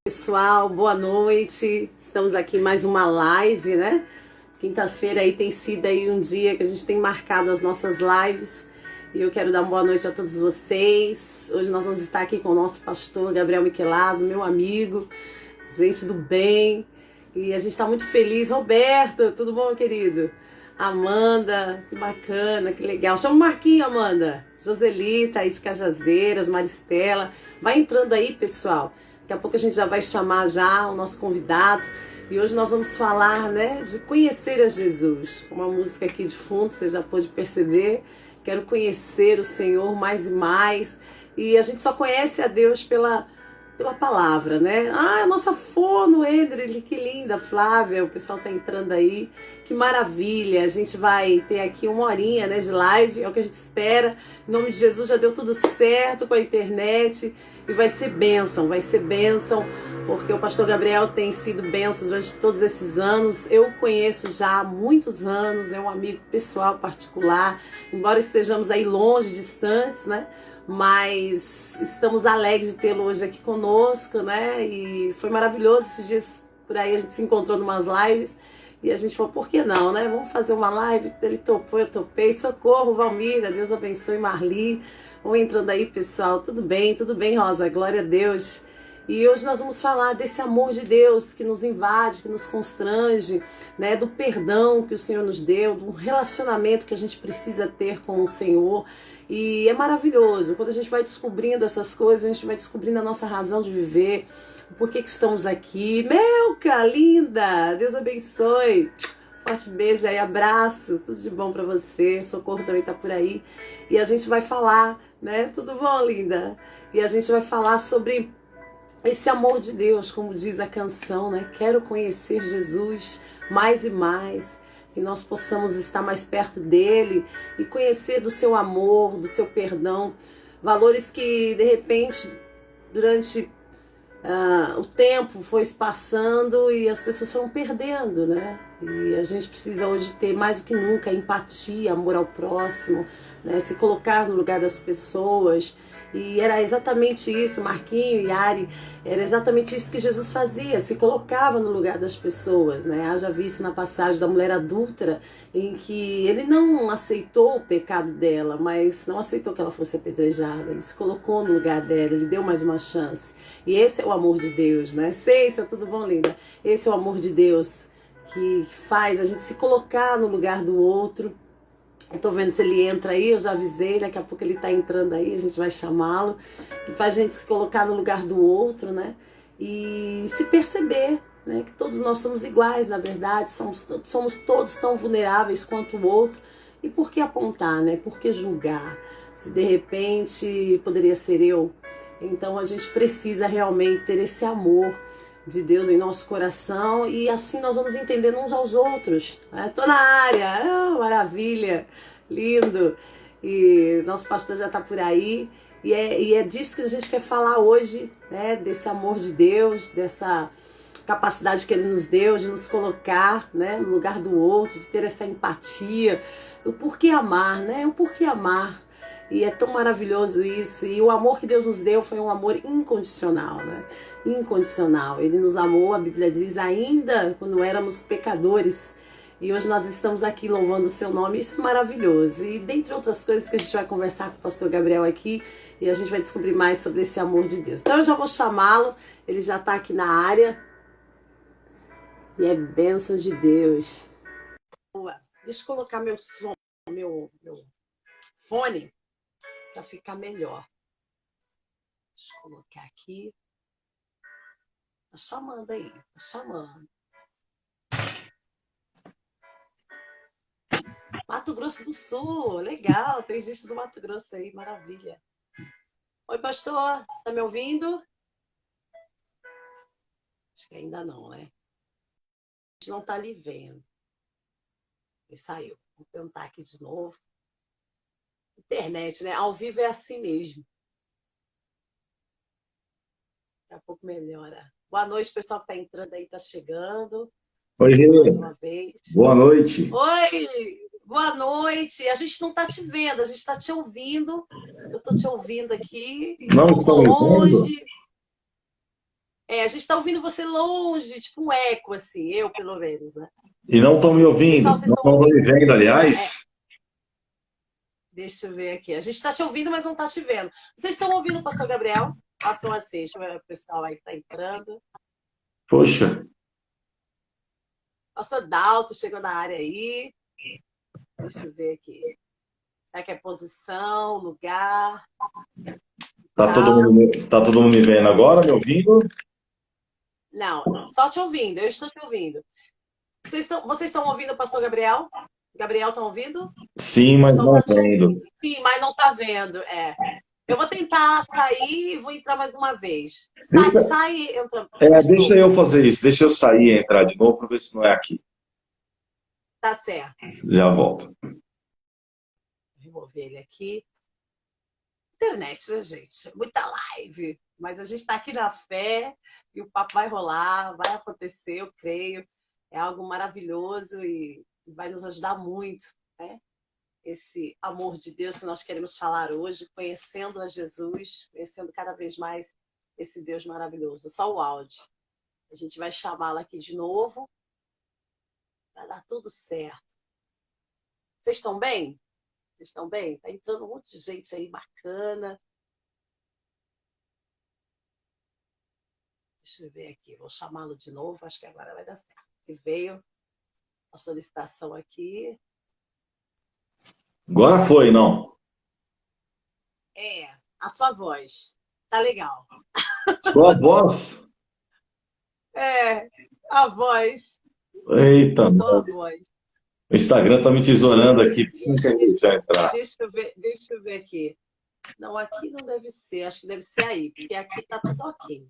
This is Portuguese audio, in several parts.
Pessoal, boa noite. Estamos aqui em mais uma live, né? Quinta-feira aí tem sido aí um dia que a gente tem marcado as nossas lives. E eu quero dar uma boa noite a todos vocês. Hoje nós vamos estar aqui com o nosso pastor Gabriel Michelazzo, meu amigo, gente do bem. E a gente está muito feliz. Roberto, tudo bom, querido? Amanda, que bacana, que legal. Chama o Marquinho, Amanda. Joselita aí de Cajazeiras, Maristela. Vai entrando aí, pessoal. Daqui a pouco a gente já vai chamar já o nosso convidado. E hoje nós vamos falar, né, de conhecer a Jesus. Uma música aqui de fundo, você já pôde perceber. Quero conhecer o Senhor mais e mais. E a gente só conhece a Deus pela palavra, né? Ah, a nossa fono, Edre, que linda, Flávia, o pessoal tá entrando aí. Que maravilha, a gente vai ter aqui uma horinha, né, de live, é o que a gente espera. Em nome de Jesus já deu tudo certo com a internet e vai ser bênção, porque o pastor Gabriel tem sido bênção durante todos esses anos. Eu o conheço já há muitos anos, é um amigo pessoal particular, embora estejamos aí longe, distantes, né? Mas estamos alegres de tê-lo hoje aqui conosco, né? E foi maravilhoso esses dias por aí, a gente se encontrou em umas lives. E a gente falou, por que não, né? Vamos fazer uma live. Ele topou, eu topei. Socorro, Valmira. Deus abençoe, Marli. Vão entrando aí, pessoal. Tudo bem, Rosa. Glória a Deus. E hoje nós vamos falar desse amor de Deus que nos invade, que nos constrange, né? Do perdão que o Senhor nos deu, do relacionamento que a gente precisa ter com o Senhor. E é maravilhoso. Quando a gente vai descobrindo essas coisas, a gente vai descobrindo a nossa razão de viver. Por que estamos aqui? Melca, linda! Deus abençoe! Forte beijo aí, abraço, tudo de bom pra você. Socorro também tá por aí. E a gente vai falar, né? Tudo bom, linda? E a gente vai falar sobre esse amor de Deus, como diz a canção, né? Quero conhecer Jesus mais e mais. Que nós possamos estar mais perto dele e conhecer do seu amor, do seu perdão. Valores que, de repente, durante o tempo foi se passando e as pessoas foram perdendo, né? E a gente precisa hoje ter mais do que nunca empatia, amor ao próximo, né? Se colocar no lugar das pessoas. E era exatamente isso, Marquinho e Ari, era exatamente isso que Jesus fazia, se colocava no lugar das pessoas, né? Haja visto na passagem da mulher adúltera, em que ele não aceitou o pecado dela, mas não aceitou que ela fosse apedrejada, ele se colocou no lugar dela, ele deu mais uma chance. E esse é o amor de Deus, né? Ceissa, tudo bom, linda? Esse é o amor de Deus que faz a gente se colocar no lugar do outro. Eu tô vendo se ele entra aí, eu já avisei, daqui a pouco ele tá entrando aí, a gente vai chamá-lo. Que faz a gente se colocar no lugar do outro, né? E se perceber, né? Que todos nós somos iguais, na verdade, somos todos tão vulneráveis quanto o outro. E por que apontar, né? Por que julgar? Se de repente poderia ser eu. Então a gente precisa realmente ter esse amor de Deus em nosso coração e assim nós vamos entendendo uns aos outros. Tô na área, maravilha, lindo. E nosso pastor já está por aí e é disso que a gente quer falar hoje, né? Desse amor de Deus, dessa capacidade que Ele nos deu de nos colocar, né, no lugar do outro, de ter essa empatia, o porquê amar, né? O porquê amar. E é tão maravilhoso isso. E o amor que Deus nos deu foi um amor incondicional, né? Incondicional. Ele nos amou, a Bíblia diz, ainda quando éramos pecadores. E hoje nós estamos aqui louvando o seu nome. Isso é maravilhoso. E dentre outras coisas que a gente vai conversar com o pastor Gabriel aqui, e a gente vai descobrir mais sobre esse amor de Deus. Então eu já vou chamá-lo. Ele já está aqui na área. E é bênção de Deus. Deixa eu colocar meu som, meu fone, para ficar melhor. Deixa eu colocar aqui. Tá chamando aí, tá chamando. Mato Grosso do Sul, legal, tem gente do Mato Grosso aí, maravilha. Oi, pastor, tá me ouvindo? Acho que ainda não, né? A gente não tá lhe vendo. Ele saiu. Vou tentar aqui de novo. Internet, né? Ao vivo é assim mesmo. Daqui a pouco melhora. Boa noite, pessoal que tá entrando aí, tá chegando. Oi, mais uma vez. Boa noite. Oi, boa noite. A gente não tá te vendo, a gente tá te ouvindo. Eu tô te ouvindo aqui. Não estão longe. A gente está ouvindo você longe, tipo um eco, assim, eu pelo menos, né? E não estão me ouvindo, Pessoal, vocês não estão estão me ouvindo? vendo, É, aliás. deixa eu ver aqui. A gente está te ouvindo, mas não está te vendo. Vocês estão ouvindo o pastor Gabriel? Façam assim, deixa eu ver o pessoal aí que está entrando. Poxa, Pastor Dalto chegou na área aí. Deixa eu ver aqui. Será que é posição, lugar, tal? tá todo mundo me vendo agora, me ouvindo? Não, só te ouvindo, eu estou te ouvindo. Vocês estão ouvindo o pastor Gabriel? Gabriel, estão ouvindo? O Sim, mas pessoal não está te vendo. ouvindo. Sim, mas não está vendo. Eu vou tentar sair e vou entrar mais uma vez. Sai, Deixa, sai e entra de deixa novo. eu fazer isso, deixa eu sair e entrar de novo para ver se não é aqui. Tá certo. Já volto. Vou remover ele aqui. Internet, né, gente? Muita live. Mas a gente está aqui na fé e o papo vai rolar, vai acontecer, eu creio. É algo maravilhoso e vai nos ajudar muito, né? Esse amor de Deus que nós queremos falar hoje, conhecendo a Jesus, conhecendo cada vez mais esse Deus maravilhoso. Só o áudio. A gente vai chamá-la aqui de novo. Vai dar tudo certo. Vocês estão bem? Vocês estão bem? Tá entrando um monte de gente aí bacana. Deixa eu ver aqui. Vou chamá-lo de novo. Acho que agora vai dar certo. E veio a solicitação aqui. Agora foi, não. A sua voz. Tá legal. Sua voz. É, a voz. Eita, Só a nós. voz. O Instagram tá me tesourando aqui. Deixa, Deixa eu entrar. deixa eu ver aqui. Não, aqui não deve ser. Acho que deve ser aí, porque aqui tá tudo ok.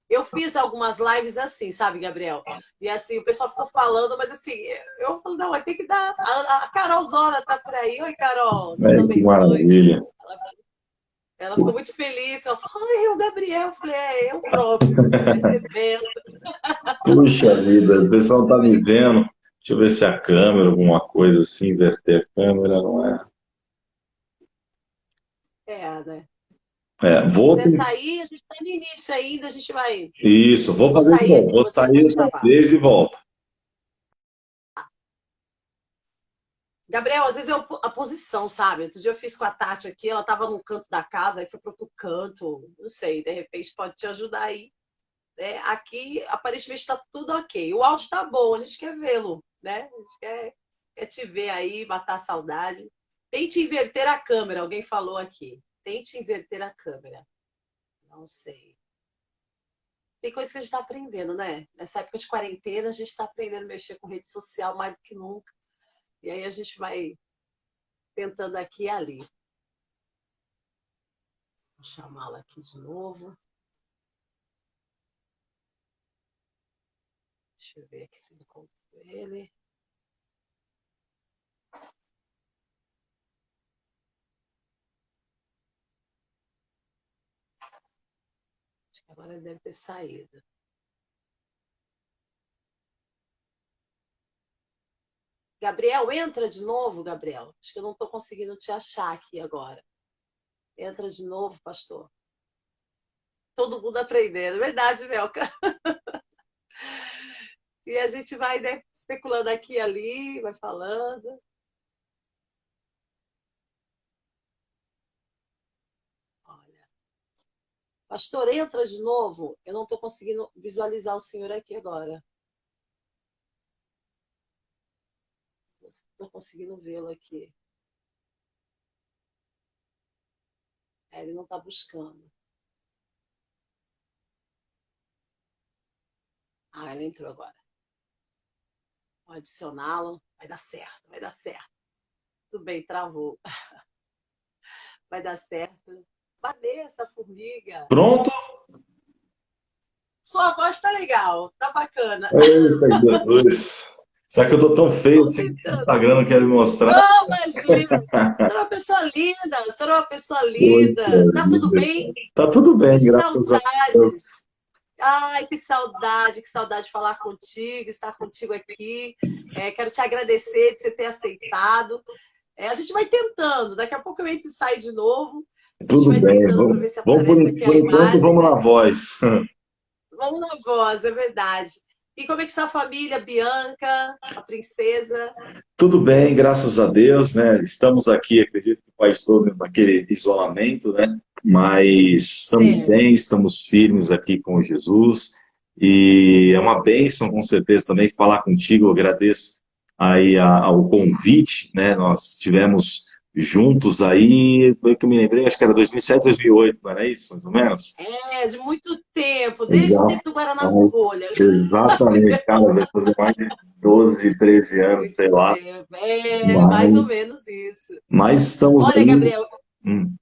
Eu fiz algumas lives assim, sabe, Gabriel? E assim, o pessoal ficou falando, mas assim, eu falo, não, vai ter que dar. A Carol Zora tá por aí. Oi, Carol, Deus É, que abençoe. maravilha. Ela ficou muito feliz. Ela falou, ai, o Gabriel. Eu falei, eu próprio. Vai ser benção. Puxa vida, o pessoal Deixa não tá eu me ver. vendo. Deixa eu ver se a câmera, alguma coisa assim, inverter a câmera, não é? Né? É, Se vou. quiser sair, a gente está no início ainda, a gente vai. Isso, Eu vou vou fazer de sair novo. aqui, Vou você pode sair outra chamar. vez e volto. Gabriel, às vezes é a posição, sabe? Outro dia eu fiz com a Tati aqui, ela estava num canto da casa, aí foi para outro canto, não sei, de repente pode te ajudar aí. Aqui, aparentemente, está tudo ok. O áudio está bom, a gente quer vê-lo, né? A gente quer te ver aí, matar a saudade. Tente inverter a câmera, alguém falou aqui. Tente inverter a câmera. Não sei. Tem coisa que a gente está aprendendo, né? Nessa época de quarentena, a gente está aprendendo a mexer com rede social mais do que nunca. E aí a gente vai tentando aqui e ali. Vou chamá-la aqui de novo. Deixa eu ver aqui se encontro ele. Acho que agora ele deve ter saído. Gabriel, entra de novo, Gabriel. Acho que eu não estou conseguindo te achar aqui agora. Entra de novo, pastor. Todo mundo aprendendo. Verdade, Melca. E a gente vai, né, especulando aqui e ali, vai falando. Olha. Pastor, entra de novo. Eu não estou conseguindo visualizar o senhor aqui agora. Estou conseguindo vê-lo aqui. Ele não está buscando. Ele entrou agora. Vou adicioná-lo. Vai dar certo, vai dar certo. Tudo bem, travou. Vai dar certo. Vanessa, formiga. Pronto? Sua voz tá legal, tá bacana. Eita, Jesus. Será que eu tô tão feio Vamos assim que o tentando. Instagram não quer me mostrar? Não, imagina. Você é uma pessoa linda, você é uma pessoa linda. Poxa Tá tudo vida. bem? Tá tudo bem, Que graças a saudade. Deus. Ai, que saudade de falar contigo, estar contigo aqui. Quero te agradecer de você ter aceitado. A gente vai tentando, daqui a pouco eu entro e saio de novo. A gente Tudo vai bem. tentando para ver se Vamos aparece aqui a por enquanto, imagem, vamos né? na voz. Vamos na voz, é verdade. E como é que está a família, Bianca, a princesa? Tudo bem, graças a Deus, né? Estamos aqui, acredito que o país todo naquele isolamento, né? Mas estamos Certo. bem, estamos firmes aqui com Jesus e é uma bênção, com certeza, também falar contigo. Eu agradeço aí ao convite, né? Nós tivemos juntos aí, foi que eu me lembrei, acho que era 2007, 2008, não era isso, mais ou menos? É, de muito tempo, desde o Exato. tempo do Guaraná com rolha. Exatamente, cara, vai fazer mais de 12, 13 anos, sei Muito lá. tempo. É, mais ou Mas, menos isso. mas estamos Olha, aí. Gabriel, Hum,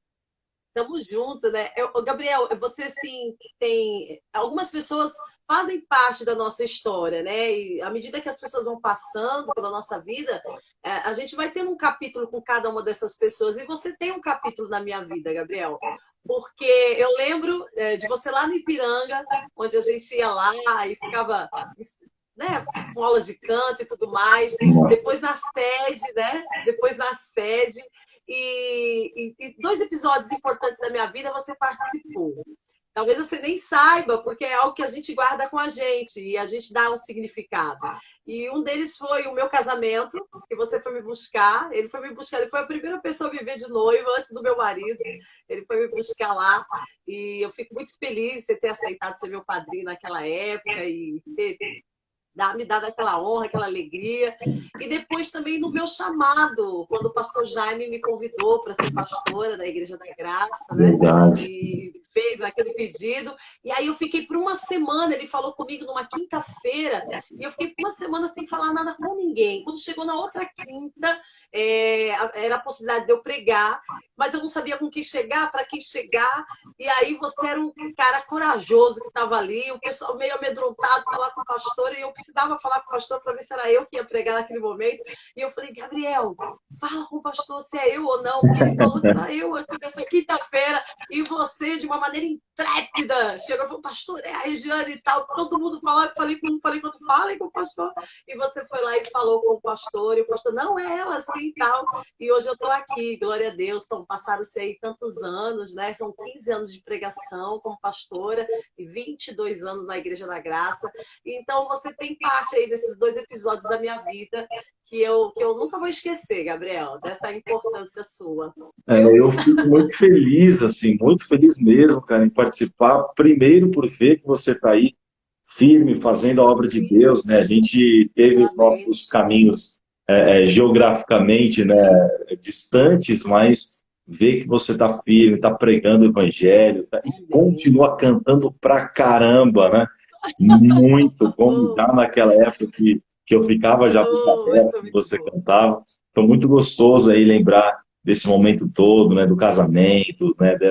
estamos juntos, né? Ô, Gabriel, você assim tem. Algumas pessoas fazem parte da nossa história, né? E à medida que as pessoas vão passando pela nossa vida, a gente vai tendo um capítulo com cada uma dessas pessoas. E você tem um capítulo na minha vida, Gabriel. Porque eu lembro de você lá no Ipiranga, onde a gente ia lá e ficava, né, com aula de canto e tudo mais. nossa, Depois na sede, né? Depois na sede. E dois episódios importantes da minha vida você participou. Talvez você nem saiba, porque é algo que a gente guarda com a gente e a gente dá um significado. E um deles foi o meu casamento, que você foi me buscar. Ele foi me buscar, ele foi a primeira pessoa a me ver de noiva antes do meu marido. Ele foi me buscar lá e eu fico muito feliz de você ter aceitado ser meu padrinho naquela época e ter me dado aquela honra, aquela alegria. E depois também no meu chamado, quando o pastor Jaime me convidou para ser pastora da Igreja da Graça, né? verdade. E fez aquele pedido. E aí eu fiquei por uma semana, ele falou comigo numa quinta-feira, e eu fiquei por uma semana sem falar nada com ninguém. Quando chegou na outra quinta, era a possibilidade de eu pregar, mas eu não sabia com quem chegar, para quem chegar. E aí você era um cara corajoso que estava ali, o pessoal meio amedrontado falar com o pastor, e eu precisava falar com o pastor para ver se era eu que ia pregar naquele momento. E eu falei, Gabriel, fala com o pastor se é eu ou não. E ele falou que era eu aqui nessa quinta-feira, e você, de uma maneira intrépida, chegou e falou, pastor, é a Regiane e tal. Todo mundo falava, falei com o pastor. E você foi lá e falou com o pastor, e o pastor, não, é ela assim e tal. E hoje eu estou aqui, glória a Deus, passaram-se aí tantos anos, né? São 15 anos de pregação como pastora e 22 anos na Igreja da Graça. Então você tem parte aí desses dois episódios da minha vida que eu nunca vou esquecer, Gabriel, dessa importância sua, viu? Eu fico muito feliz, assim, muito feliz mesmo, cara, em participar. Primeiro por ver que você está aí firme, fazendo a obra de Sim, Deus, né? A gente teve os amém. nossos caminhos geograficamente, né, distantes, mas ver que você está firme, está pregando o evangelho, e Amém. continua cantando pra caramba, né? Muito, como Oh, já naquela época que eu ficava já boca oh, isso aberta é que muito você bom. cantava. Foi muito gostoso aí lembrar desse momento todo, né, do casamento, né, do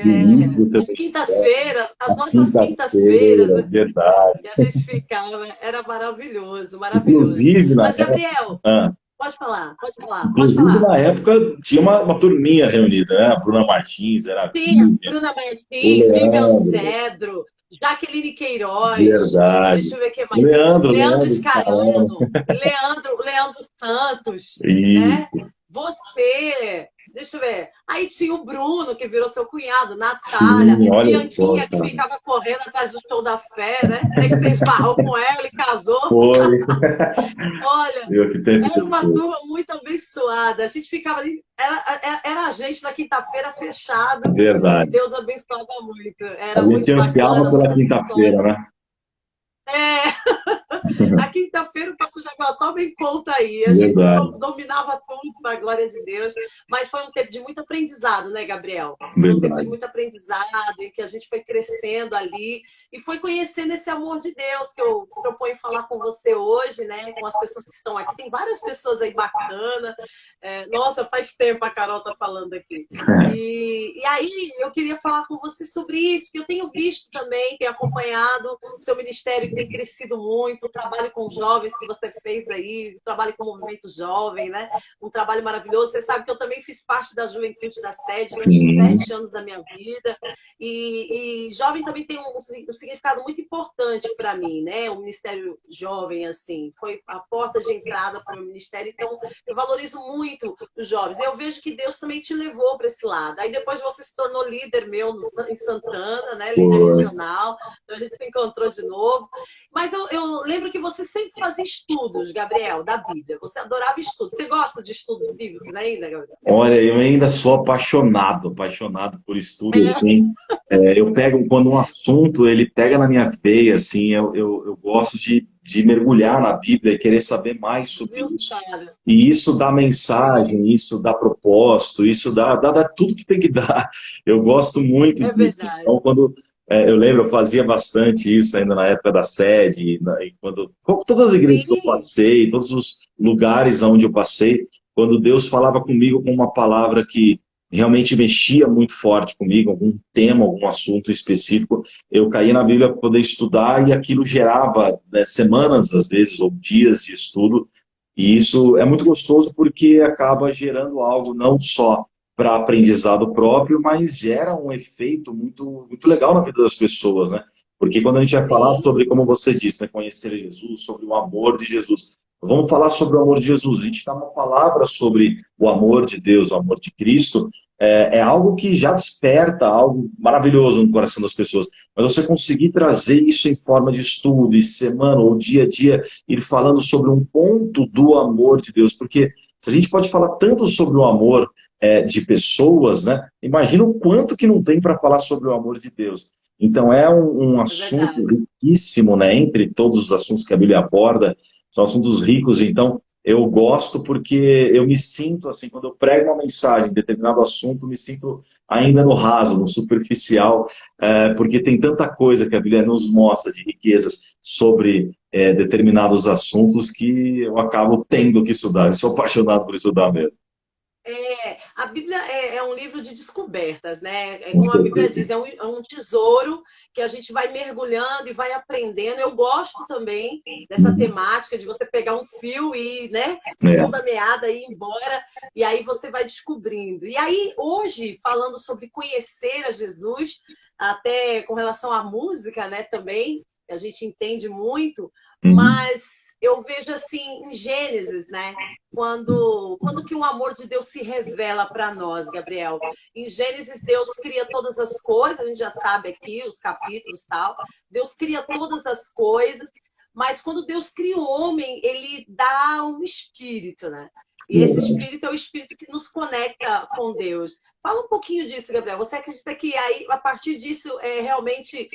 início do teu As ministério, quintas-feiras, as as nossas quintas-feiras, quintas-feiras, né? verdade. E a gente ficava, era maravilhoso, maravilhoso. Inclusive, Mas, Gabriel, ah, pode falar, pode falar, pode inclusive, falar. na época tinha uma turminha reunida, né? A Bruna Martins, era a Tinha Vivian, Bruna o Martins, Vivian Leandro, Cedro, Jaqueline Queiroz, deixa verdade. eu ver o que O mais. Leandro, Leandro Leandro, caramba. Scarano, Leandro Santos, né? Isso, Você, deixa eu ver. Aí tinha o Bruno, que virou seu cunhado, Natália, sim, olha só, Bianquinha, que cara. ficava correndo atrás do show da fé, né? Até que você esbarrou com ela e casou. Foi. Olha, Meu, que tempo era uma depois. turma muito abençoada. A gente ficava ali, era a gente na quinta-feira fechado e Verdade. Deus abençoava muito. A Era gente muito ansiava bacana, pela muitas quinta-feira, histórias. né? É, a quinta-feira o pastor já falou, tomem conta aí. A gente Verdade, dominava tudo, para a glória de Deus. Mas foi um tempo de muito aprendizado, né, Gabriel? Foi um tempo de verdade. muito aprendizado, em que a gente foi crescendo ali e foi conhecendo esse amor de Deus que eu proponho falar com você hoje, né? Com as pessoas que estão aqui. Tem várias pessoas aí bacanas. Nossa, faz tempo a Carol tá falando aqui. E aí eu queria falar com você sobre isso, que eu tenho visto também, tenho acompanhado o seu ministério que tem crescido muito, trabalho com jovens que você fez aí, o trabalho com o movimento jovem, né? Um trabalho maravilhoso. Você sabe que eu também fiz parte da juventude da sede durante 7 anos da minha vida. E jovem também tem um significado muito importante para mim, né? O Ministério Jovem, assim, foi a porta de entrada para o meu ministério. Então, eu valorizo muito os jovens. Eu vejo que Deus também te levou para esse lado. Aí depois você se tornou líder meu em Santana, né? Líder regional. Então a gente se encontrou de novo. Mas eu lembro que você sempre fazia estudos, Gabriel, da Bíblia. Você adorava estudos. Você gosta de estudos bíblicos ainda, Gabriel? Olha, eu ainda sou apaixonado por estudo, assim. Eu pego, quando um assunto, ele pega na minha veia, assim, eu gosto de mergulhar na Bíblia e querer saber mais sobre isso. E isso dá mensagem, isso dá propósito, isso dá tudo que tem que dar. Eu gosto muito disso. Verdade. Então, eu lembro, eu fazia bastante isso ainda na época da sede, todas as igrejas que eu passei, todos os lugares onde eu passei, quando Deus falava comigo com uma palavra que realmente mexia muito forte comigo, algum tema, algum assunto específico, eu caía na Bíblia para poder estudar e aquilo gerava, né, semanas, às vezes, ou dias de estudo, e isso é muito gostoso porque acaba gerando algo não só para aprendizado próprio, mas gera um efeito muito, muito legal na vida das pessoas, né? Porque quando a gente vai falar sobre, como você disse, né, conhecer Jesus, sobre o amor de Jesus, vamos falar sobre o amor de Jesus. A gente dá uma palavra sobre o amor de Deus, o amor de Cristo, é algo que já desperta algo maravilhoso no coração das pessoas. Mas você conseguir trazer isso em forma de estudo, e semana ou dia a dia, ir falando sobre um ponto do amor de Deus, porque se a gente pode falar tanto sobre o amor de pessoas, né? Imagina o quanto que não tem para falar sobre o amor de Deus. Então é um assunto riquíssimo, né? Entre todos os assuntos que a Bíblia aborda, são assuntos ricos. Então eu gosto porque eu me sinto assim, quando eu prego uma mensagem em determinado assunto, me sinto ainda no raso, no superficial, porque tem tanta coisa que a Bíblia nos mostra de riquezas sobre determinados assuntos que eu acabo tendo que estudar. Eu sou apaixonado por estudar mesmo. A Bíblia é um livro de descobertas, né? Como a Bíblia diz, é um tesouro que a gente vai mergulhando e vai aprendendo. Eu gosto também dessa temática de você pegar um fio e, né, fio da meada e ir embora, e aí você vai descobrindo. E aí, hoje, falando sobre conhecer a Jesus, até com relação à música, né, também, a gente entende muito, mas eu vejo assim em Gênesis, né? Quando que o amor de Deus se revela para nós, Gabriel? Em Gênesis, Deus cria todas as coisas, a gente já sabe aqui, os capítulos e tal. Deus cria todas as coisas, mas quando Deus cria o homem, ele dá um espírito, né? E esse espírito é o espírito que nos conecta com Deus. Fala um pouquinho disso, Gabriel. Você acredita que aí, a partir disso é realmente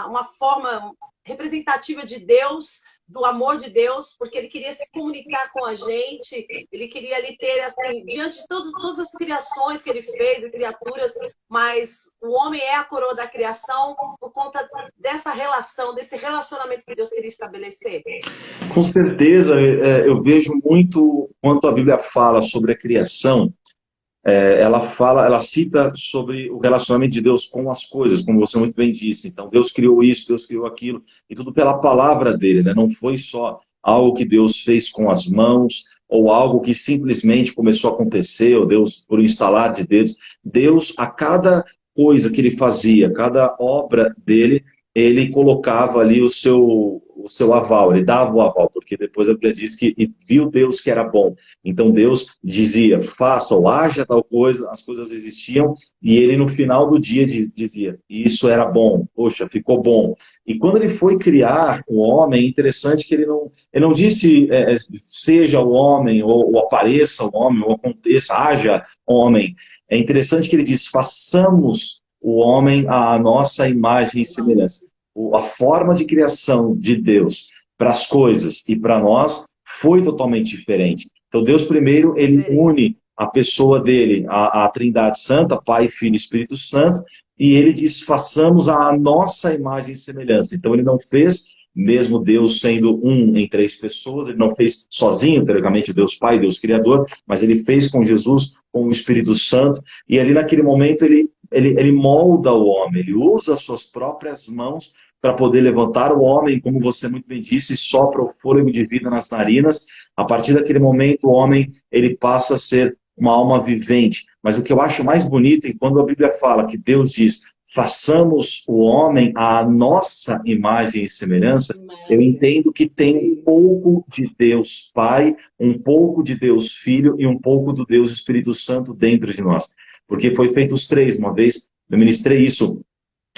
uma forma representativa de Deus, do amor de Deus, porque ele queria se comunicar com a gente, ele queria ali ter, assim, diante de todas as criações que ele fez, e criaturas, mas o homem é a coroa da criação por conta dessa relação, desse relacionamento que Deus queria estabelecer. Com certeza, eu vejo muito quanto a Bíblia fala sobre a criação, ela cita sobre o relacionamento de Deus com as coisas, como você muito bem disse. Então, Deus criou isso, Deus criou aquilo, e tudo pela palavra dele, né? Não foi só algo que Deus fez com as mãos, ou algo que simplesmente começou a acontecer, ou Deus, por um instalar de dedos. Deus, a cada coisa que ele fazia, cada obra dele, ele colocava ali o seu aval, ele dava o aval, porque depois a Bíblia diz que e viu Deus que era bom. Então Deus dizia, faça ou haja tal coisa, as coisas existiam, e ele no final do dia dizia, isso era bom, poxa, ficou bom. E quando ele foi criar o homem, é interessante que ele não disse seja o homem, ou apareça o homem, ou aconteça, haja homem. É interessante que ele diz, façamos o homem à nossa imagem e semelhança. A forma de criação de Deus para as coisas e para nós foi totalmente diferente. Então Deus primeiro, ele une a pessoa dele, a Trindade Santa, Pai, Filho e Espírito Santo, e ele diz, façamos a nossa imagem e semelhança. Então ele não fez, mesmo Deus sendo um em 3 pessoas, ele não fez sozinho, teoricamente, Deus Pai, Deus Criador, mas ele fez com Jesus, com o Espírito Santo, e ali naquele momento ele ele molda o homem, ele usa as suas próprias mãos para poder levantar o homem, como você muito bem disse, sopra o fôlego de vida nas narinas. A partir daquele momento, o homem ele passa a ser uma alma vivente. Mas o que eu acho mais bonito é quando a Bíblia fala que Deus diz, façamos o homem à nossa imagem e semelhança, eu entendo que tem um pouco de Deus Pai, um pouco de Deus Filho e um pouco do Deus Espírito Santo dentro de nós. Porque foi feito os três. Uma vez eu ministrei isso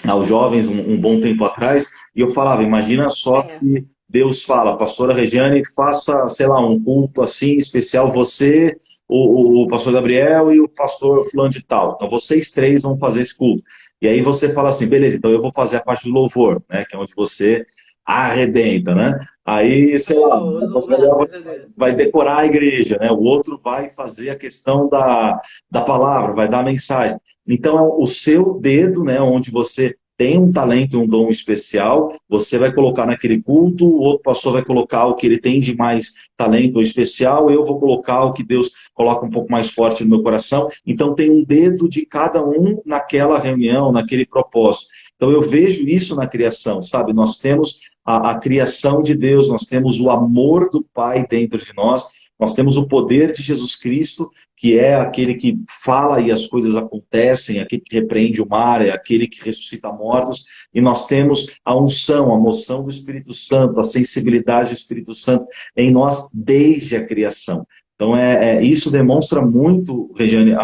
aos jovens um bom tempo atrás, e eu falava, imagina só se Deus fala, pastora Regiane, faça, sei lá, um culto assim especial, você, o pastor Gabriel e o pastor fulano de tal. Então vocês três vão fazer esse culto. E aí você fala assim, beleza, então eu vou fazer a parte do louvor, né, que é onde você arrebenta, né? Aí, sei lá, o pastor Gabriel vai decorar a igreja, né? O outro vai fazer a questão da palavra, vai dar a mensagem. Então, é o seu dedo, né, onde você tem um talento, um dom especial, você vai colocar naquele culto, o outro pastor vai colocar o que ele tem de mais talento ou especial, eu vou colocar o que Deus coloca um pouco mais forte no meu coração. Então, tem um dedo de cada um naquela reunião, naquele propósito. Então, eu vejo isso na criação, sabe? Nós temos a criação de Deus, nós temos o amor do Pai dentro de nós temos o poder de Jesus Cristo, que é aquele que fala e as coisas acontecem, aquele que repreende o mar, é aquele que ressuscita mortos, e nós temos a unção, a moção do Espírito Santo, a sensibilidade do Espírito Santo em nós desde a criação. Então, isso demonstra muito, Regiane,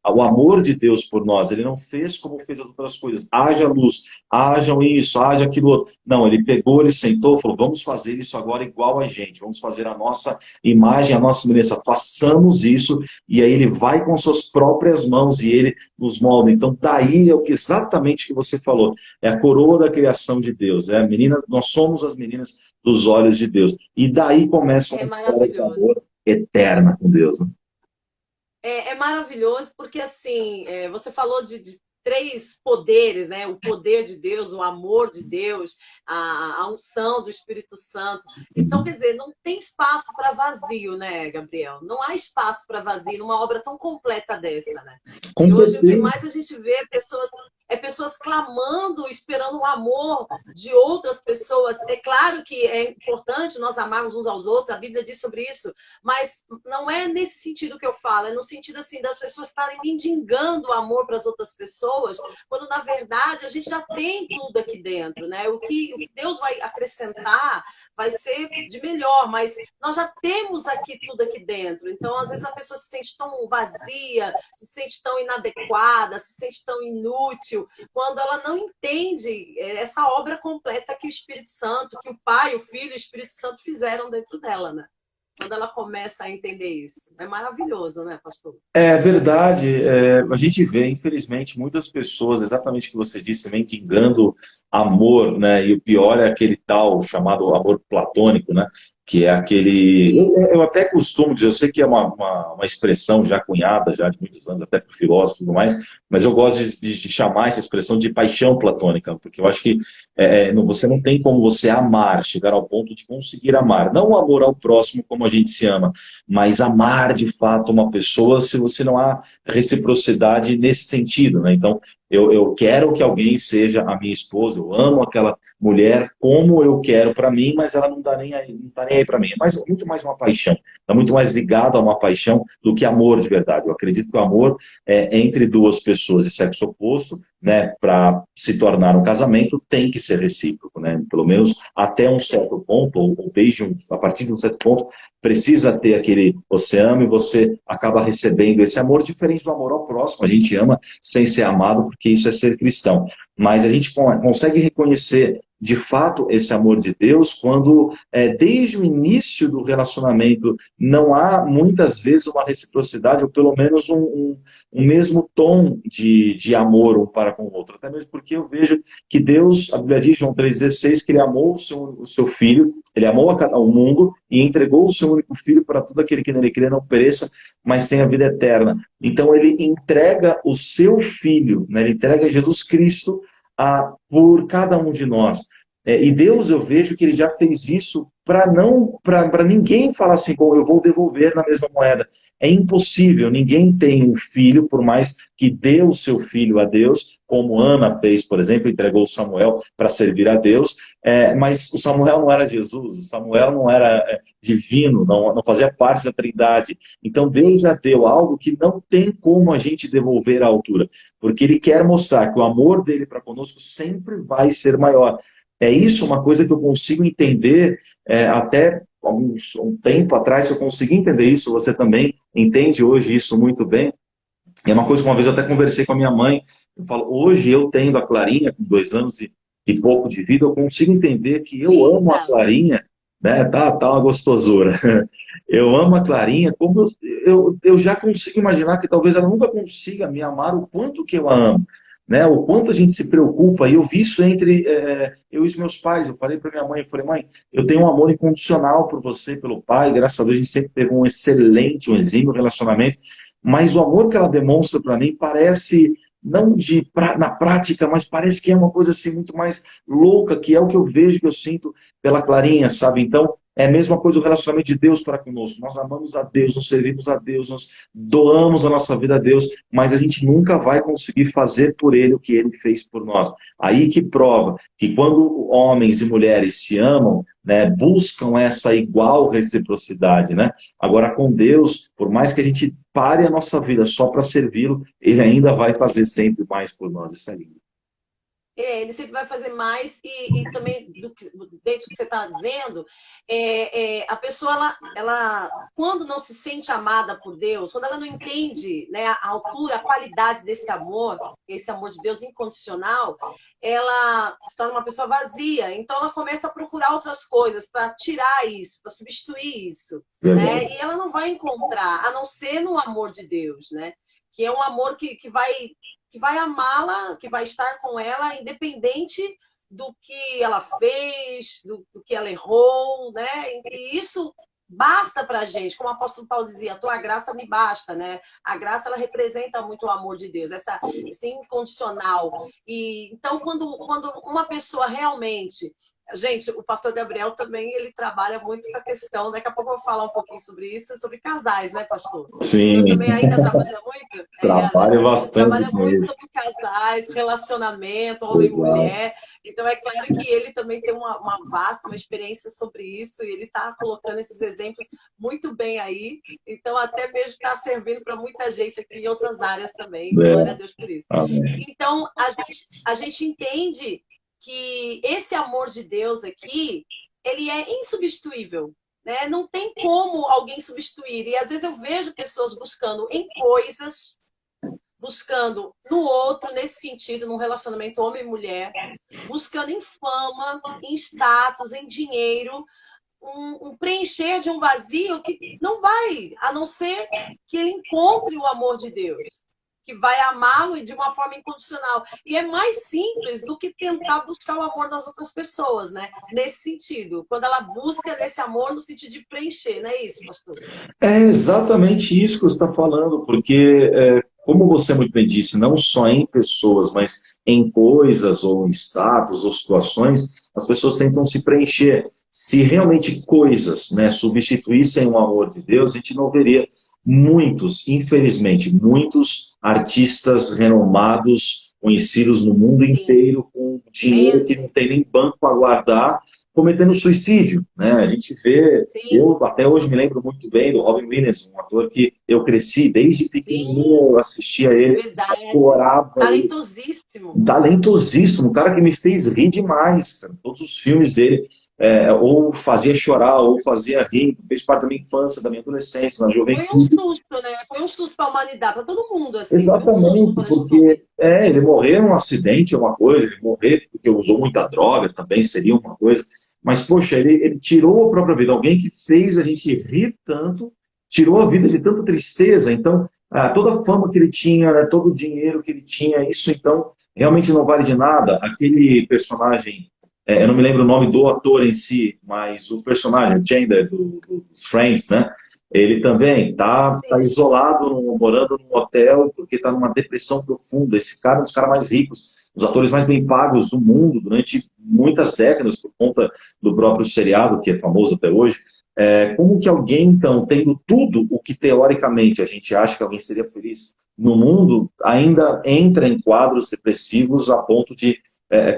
o amor de Deus por nós. Ele não fez como fez as outras coisas. Haja luz, hajam isso, haja aquilo outro. Não, ele pegou, ele sentou, falou, vamos fazer isso agora igual a gente. Vamos fazer a nossa imagem, a nossa semelhança. Façamos isso, e aí ele vai com suas próprias mãos e ele nos molda. Então, daí é exatamente o que você falou. É a coroa da criação de Deus. É a menina, nós somos as meninas dos olhos de Deus. E daí começa uma história de amor eterna com Deus, né? É maravilhoso porque, assim, você falou de três poderes, né? O poder de Deus, o amor de Deus, a unção do Espírito Santo. Então, quer dizer, não tem espaço para vazio, né, Gabriel? Não há espaço para vazio numa obra tão completa dessa, né? Com e hoje certeza. o que mais a gente vê é pessoas clamando, esperando o amor de outras pessoas. É claro que é importante nós amarmos uns aos outros, a Bíblia diz sobre isso, mas não é nesse sentido que eu falo, é no sentido assim das pessoas estarem mendigando o amor para as outras pessoas, quando na verdade a gente já tem tudo aqui dentro, né? O que Deus vai acrescentar vai ser de melhor, mas nós já temos aqui tudo aqui dentro. Então, às vezes a pessoa se sente tão vazia, se sente tão inadequada, se sente tão inútil, quando ela não entende essa obra completa que o Espírito Santo, que o Pai, o Filho e o Espírito Santo fizeram dentro dela, né? Quando ela começa a entender isso. É maravilhoso, né, pastor? É verdade. A gente vê, infelizmente, muitas pessoas, exatamente o que você disse, mendigando amor, né? E o pior é aquele tal chamado amor platônico, né? Que é aquele. Eu até costumo dizer, eu sei que é uma expressão já cunhada, já de muitos anos, até por filósofos e tudo mais, mas eu gosto de chamar essa expressão de paixão platônica, porque eu acho que você não tem como você amar, chegar ao ponto de conseguir amar. Não o amor ao próximo como a gente se ama, mas amar de fato uma pessoa se você não há reciprocidade nesse sentido, né? Então, eu quero que alguém seja a minha esposa, eu amo aquela mulher como eu quero para mim, mas ela não está nem aí para mim. É muito mais uma paixão, está muito mais ligado a uma paixão do que amor de verdade. Eu acredito que o amor é entre duas pessoas de sexo oposto, né, para se tornar um casamento, tem que ser recíproco, né? Pelo menos até um certo ponto, ou desde a partir de um certo ponto, precisa ter aquele você ama e você acaba recebendo esse amor, diferente do amor ao próximo. A gente ama sem ser amado, porque isso é ser cristão. Mas a gente consegue reconhecer de fato esse amor de Deus quando desde o início do relacionamento não há muitas vezes uma reciprocidade ou pelo menos um mesmo tom de amor um para com o outro, até mesmo porque eu vejo que Deus, a Bíblia diz, João 3,16, que ele amou o seu filho, ele amou o mundo e entregou o seu único filho para todo aquele que nele crê não pereça, mas tenha vida eterna. Então ele entrega o seu filho, né? Ele entrega Jesus Cristo por cada um de nós. E Deus, eu vejo que ele já fez isso para ninguém falar assim, bom, eu vou devolver na mesma moeda. É impossível, ninguém tem um filho, por mais que dê o seu filho a Deus, como Ana fez, por exemplo, entregou Samuel para servir a Deus, mas o Samuel não era Jesus, o Samuel não era divino, não fazia parte da Trindade. Então Deus já deu algo que não tem como a gente devolver à altura, porque ele quer mostrar que o amor dele para conosco sempre vai ser maior. É isso uma coisa que eu consigo entender, até um tempo atrás eu consegui entender isso, você também entende hoje isso muito bem. E é uma coisa que uma vez eu até conversei com a minha mãe, eu falo, hoje eu tendo a Clarinha com 2 anos e pouco de vida, eu consigo entender que eu amo a Clarinha, né? Tá uma gostosura. Eu amo a Clarinha, como eu já consigo imaginar que talvez ela nunca consiga me amar o quanto que eu a amo. Né, o quanto a gente se preocupa, e eu vi isso entre eu e os meus pais. Eu falei para minha mãe, eu falei, mãe, eu tenho um amor incondicional por você, pelo pai, graças a Deus a gente sempre teve um excelente, um exímio relacionamento, mas o amor que ela demonstra para mim parece, não na prática, mas parece que é uma coisa assim muito mais louca, que é o que eu vejo, que eu sinto pela Clarinha, sabe? Então, é a mesma coisa o relacionamento de Deus para conosco. Nós amamos a Deus, nos servimos a Deus, nós doamos a nossa vida a Deus, mas a gente nunca vai conseguir fazer por Ele o que Ele fez por nós. Aí que prova que quando homens e mulheres se amam, né, buscam essa igual reciprocidade, né? Agora com Deus, por mais que a gente pare a nossa vida só para servi-lo, Ele ainda vai fazer sempre mais por nós. Isso é lindo. Ele sempre vai fazer mais, e também, dentro do que você está dizendo, a pessoa, ela, quando não se sente amada por Deus, quando ela não entende, né, a altura, a qualidade desse amor, esse amor de Deus incondicional, ela se torna uma pessoa vazia. Então, ela começa a procurar outras coisas para tirar isso, para substituir isso. Né? E ela não vai encontrar, a não ser no amor de Deus, né? Que é um amor que vai amá-la, que vai estar com ela, independente do que ela fez, do que ela errou, né? E isso basta para a gente, como o apóstolo Paulo dizia, a tua graça me basta, né? A graça, ela representa muito o amor de Deus, esse incondicional. E então, quando uma pessoa realmente... Gente, o pastor Gabriel também, ele trabalha muito com a questão, daqui a pouco eu vou falar um pouquinho sobre isso, sobre casais, né, pastor? Sim. Você também ainda trabalha muito? Trabalho bastante. Trabalha muito sobre casais, relacionamento, homem e mulher. Então, é claro que ele também tem uma vasta experiência sobre isso, e ele está colocando esses exemplos muito bem aí. Então, até mesmo está servindo para muita gente aqui em outras áreas também. Glória a Deus por isso. Amém. Então, a gente entende que esse amor de Deus aqui, ele é insubstituível, né? Não tem como alguém substituir. E às vezes eu vejo pessoas buscando em coisas, buscando no outro, nesse sentido, num relacionamento homem e mulher, buscando em fama, em status, em dinheiro, um preencher de um vazio que não vai, a não ser que ele encontre o amor de Deus, que vai amá-lo de uma forma incondicional. E é mais simples do que tentar buscar o amor das outras pessoas, né? Nesse sentido. Quando ela busca esse amor no sentido de preencher, não é isso, pastor? É exatamente isso que você está falando, porque, como você muito bem disse, não só em pessoas, mas em coisas, ou em status, ou situações, as pessoas tentam se preencher. Se realmente coisas, né, substituíssem o amor de Deus, a gente não veria muitos, infelizmente, muitos artistas renomados, conhecidos no mundo inteiro, com dinheiro que não tem nem banco a guardar, cometendo suicídio, né? A gente vê, eu até hoje me lembro muito bem do Robin Williams, um ator que eu cresci desde pequenininho, eu assistia ele, adorava. Talentosíssimo. Talentosíssimo, um cara que me fez rir demais, cara. Todos os filmes dele, ou fazia chorar, ou fazia rir, fez parte da minha infância, da minha adolescência, da juventude. Foi um susto, né? Foi um susto para a humanidade, para todo mundo, assim. Exatamente, porque ele morrer num acidente é uma coisa, ele morrer porque usou muita droga também seria uma coisa, mas, poxa, ele tirou a própria vida, alguém que fez a gente rir tanto, tirou a vida de tanta tristeza. Então, toda a fama que ele tinha, né, todo o dinheiro que ele tinha, isso então realmente não vale de nada. Aquele personagem, eu não me lembro o nome do ator em si, mas o personagem, o Chandler, dos Friends, né? Ele também tá Sim. isolado, morando num hotel, porque está numa depressão profunda. Esse cara é um dos caras mais ricos, os atores mais bem pagos do mundo durante muitas décadas, por conta do próprio seriado, que é famoso até hoje. Como que alguém, então, tendo tudo o que teoricamente a gente acha que alguém seria feliz no mundo, ainda entra em quadros depressivos a ponto de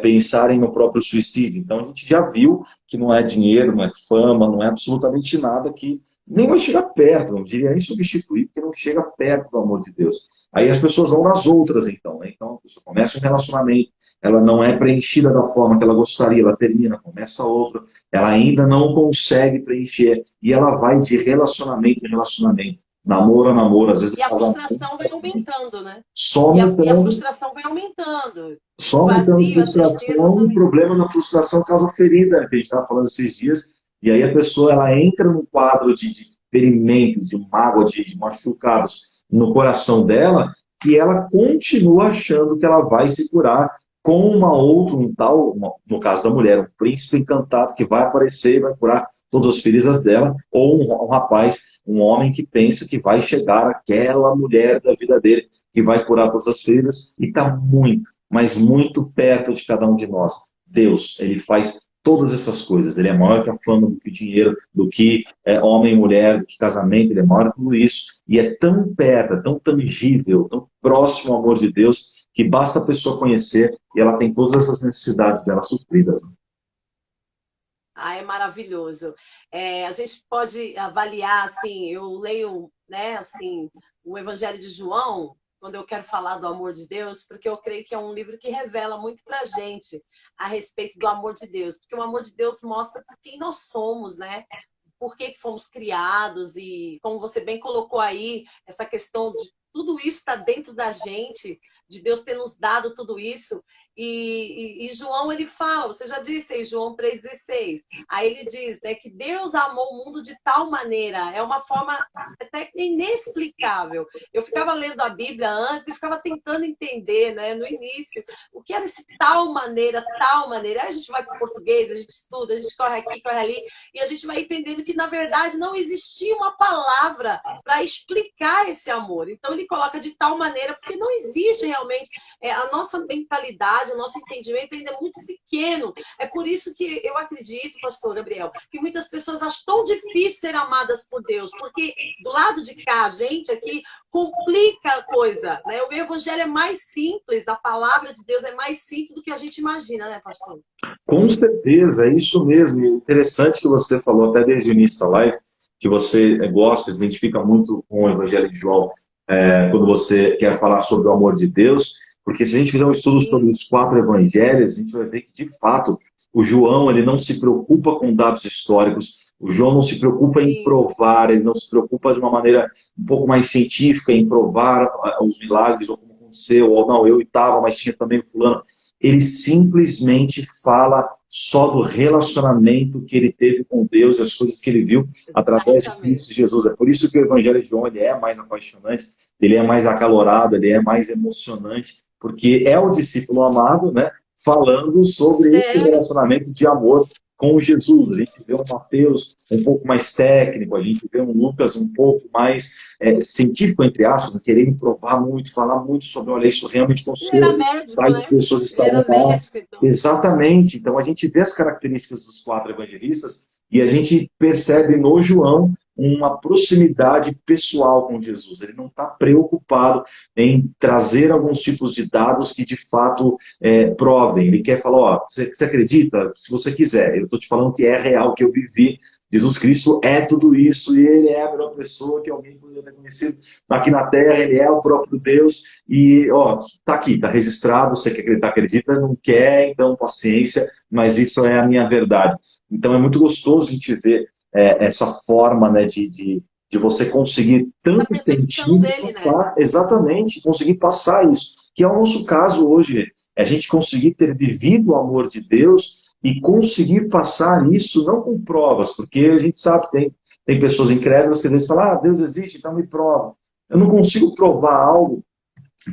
pensarem no próprio suicídio? Então a gente já viu que não é dinheiro, não é fama, não é absolutamente nada que nem vai chegar perto, não diria nem substituir, porque não chega perto do amor de Deus. Aí as pessoas vão nas outras, então, né? Então a pessoa começa um relacionamento, ela não é preenchida da forma que ela gostaria, ela termina, começa outro, ela ainda não consegue preencher, e ela vai de relacionamento em relacionamento, namoro a namoro, às vezes E a casar frustração vai aumentando, né? só E a aumentando, frustração vai aumentando. O só aumentando vazio, a tristeza frustração, só o problema da frustração causa ferida, que a gente estava falando esses dias, e aí a pessoa ela entra num quadro de ferimento, de mágoa, de machucados no coração dela, que ela continua achando que ela vai se curar com uma outra, no caso da mulher, um príncipe encantado que vai aparecer e vai curar todas as feridas dela, ou um rapaz, um homem que pensa que vai chegar aquela mulher da vida dele, que vai curar todas as feridas, e está muito, mas muito perto de cada um de nós. Deus, ele faz todas essas coisas. Ele é maior que a fama, do que o dinheiro, do que homem e mulher, do que casamento. Ele é maior que tudo isso. E é tão perto, é tão tangível, tão próximo ao amor de Deus, que basta a pessoa conhecer e ela tem todas essas necessidades dela supridas. é maravilhoso. A gente pode avaliar, assim, eu leio, né, assim, o Evangelho de João, quando eu quero falar do amor de Deus, porque eu creio que é um livro que revela muito para a gente a respeito do amor de Deus, porque o amor de Deus mostra quem nós somos, né? Por que fomos criados e, como você bem colocou aí, essa questão de tudo isso está dentro da gente, de Deus ter nos dado tudo isso. E João, ele fala, você já disse aí, João 3,16, aí ele diz, né, que Deus amou o mundo de tal maneira, é uma forma até inexplicável. Eu ficava lendo a Bíblia antes e ficava tentando entender, né, no início, o que era esse tal maneira, tal maneira. Aí a gente vai para o português, a gente estuda, a gente corre aqui, corre ali, e a gente vai entendendo que, na verdade, não existia uma palavra para explicar esse amor. Então, ele coloca de tal maneira, porque não existe realmente. A nossa mentalidade, o nosso entendimento ainda é muito pequeno. É por isso que eu acredito, pastor Gabriel, que muitas pessoas acham tão difícil ser amadas por Deus, porque do lado de cá, a gente aqui complica a coisa, né? O evangelho é mais simples, a palavra de Deus é mais simples do que a gente imagina, né, pastor? Com certeza, é isso mesmo. E interessante que você falou até desde o início da live, que você gosta, se identifica muito com o Evangelho de João, quando você quer falar sobre o amor de Deus, porque se a gente fizer um estudo sobre os quatro evangelhos, a gente vai ver que, de fato, o João ele não se preocupa com dados históricos, o João não se preocupa em Sim. provar, ele não se preocupa de uma maneira um pouco mais científica em provar os milagres, ou como aconteceu, ou não, eu estava, mas tinha também o fulano. Ele simplesmente fala só do relacionamento que ele teve com Deus, as coisas que ele viu através de Exatamente. Cristo Jesus. É por isso que o Evangelho de João ele é mais apaixonante, ele é mais acalorado, ele é mais emocionante, porque é o discípulo amado, né, falando sobre esse É, relacionamento de amor com Jesus. A gente vê um Mateus um pouco mais técnico, a gente vê um Lucas um pouco mais científico, entre aspas, querendo provar muito, falar muito sobre, olha, isso realmente ele era aconteceu, médico, tais né? pessoas Ele estavam era lá. médico, então. Exatamente. Então a gente vê as características dos quatro evangelistas e a gente percebe no João uma proximidade pessoal com Jesus. Ele não está preocupado em trazer alguns tipos de dados que de fato provem. Ele quer falar, ó, você acredita? Se você quiser. Eu estou te falando que é real, que eu vivi. Jesus Cristo é tudo isso e ele é a melhor pessoa que alguém poderia ter conhecido aqui na Terra. Ele é o próprio Deus e, ó, tá aqui, tá registrado. Você quer acreditar, acredita, não quer, então paciência, mas isso é a minha verdade. Então é muito gostoso a gente ver essa forma, né, de você conseguir A tanto percepção sentir e dele, né? passar, exatamente, conseguir passar isso, que é o nosso caso hoje, é a gente conseguir ter vivido o amor de Deus e conseguir passar isso, não com provas, porque a gente sabe, tem pessoas incrédulas que às vezes falam, ah, Deus existe, então me prova. Eu não consigo provar algo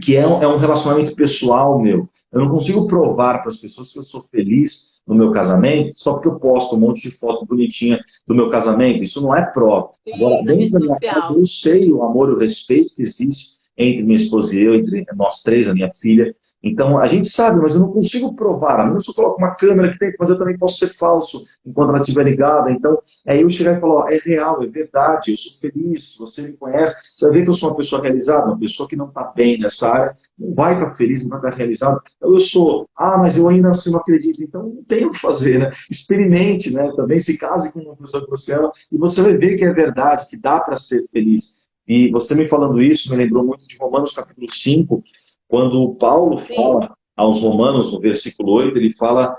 que é um relacionamento pessoal meu. Eu não consigo provar para as pessoas que eu sou feliz no meu casamento só porque eu posto um monte de foto bonitinha do meu casamento. Isso não é prova. Agora, Sim, na dentro rede da minha casa, social. eu sei o amor e o respeito que existe entre minha esposa e eu, entre nós três, a minha filha. Então, a gente sabe, mas eu não consigo provar. A menos que eu coloque uma câmera que tem, mas eu também posso ser falso enquanto ela estiver ligada. Então, é eu chegar e falar, ó, é real, é verdade, eu sou feliz, você me conhece, você vai ver que eu sou uma pessoa realizada, uma pessoa que não está bem nessa área, não vai estar feliz, não vai estar realizado. Então, eu sou, mas eu ainda assim não acredito, então não tem o que fazer, né? Experimente, né? Também se case com uma pessoa que você ama e você vai ver que é verdade, que dá para ser feliz. E você me falando isso me lembrou muito de Romanos capítulo 5, quando Paulo Sim, fala aos Romanos, no versículo 8, ele fala,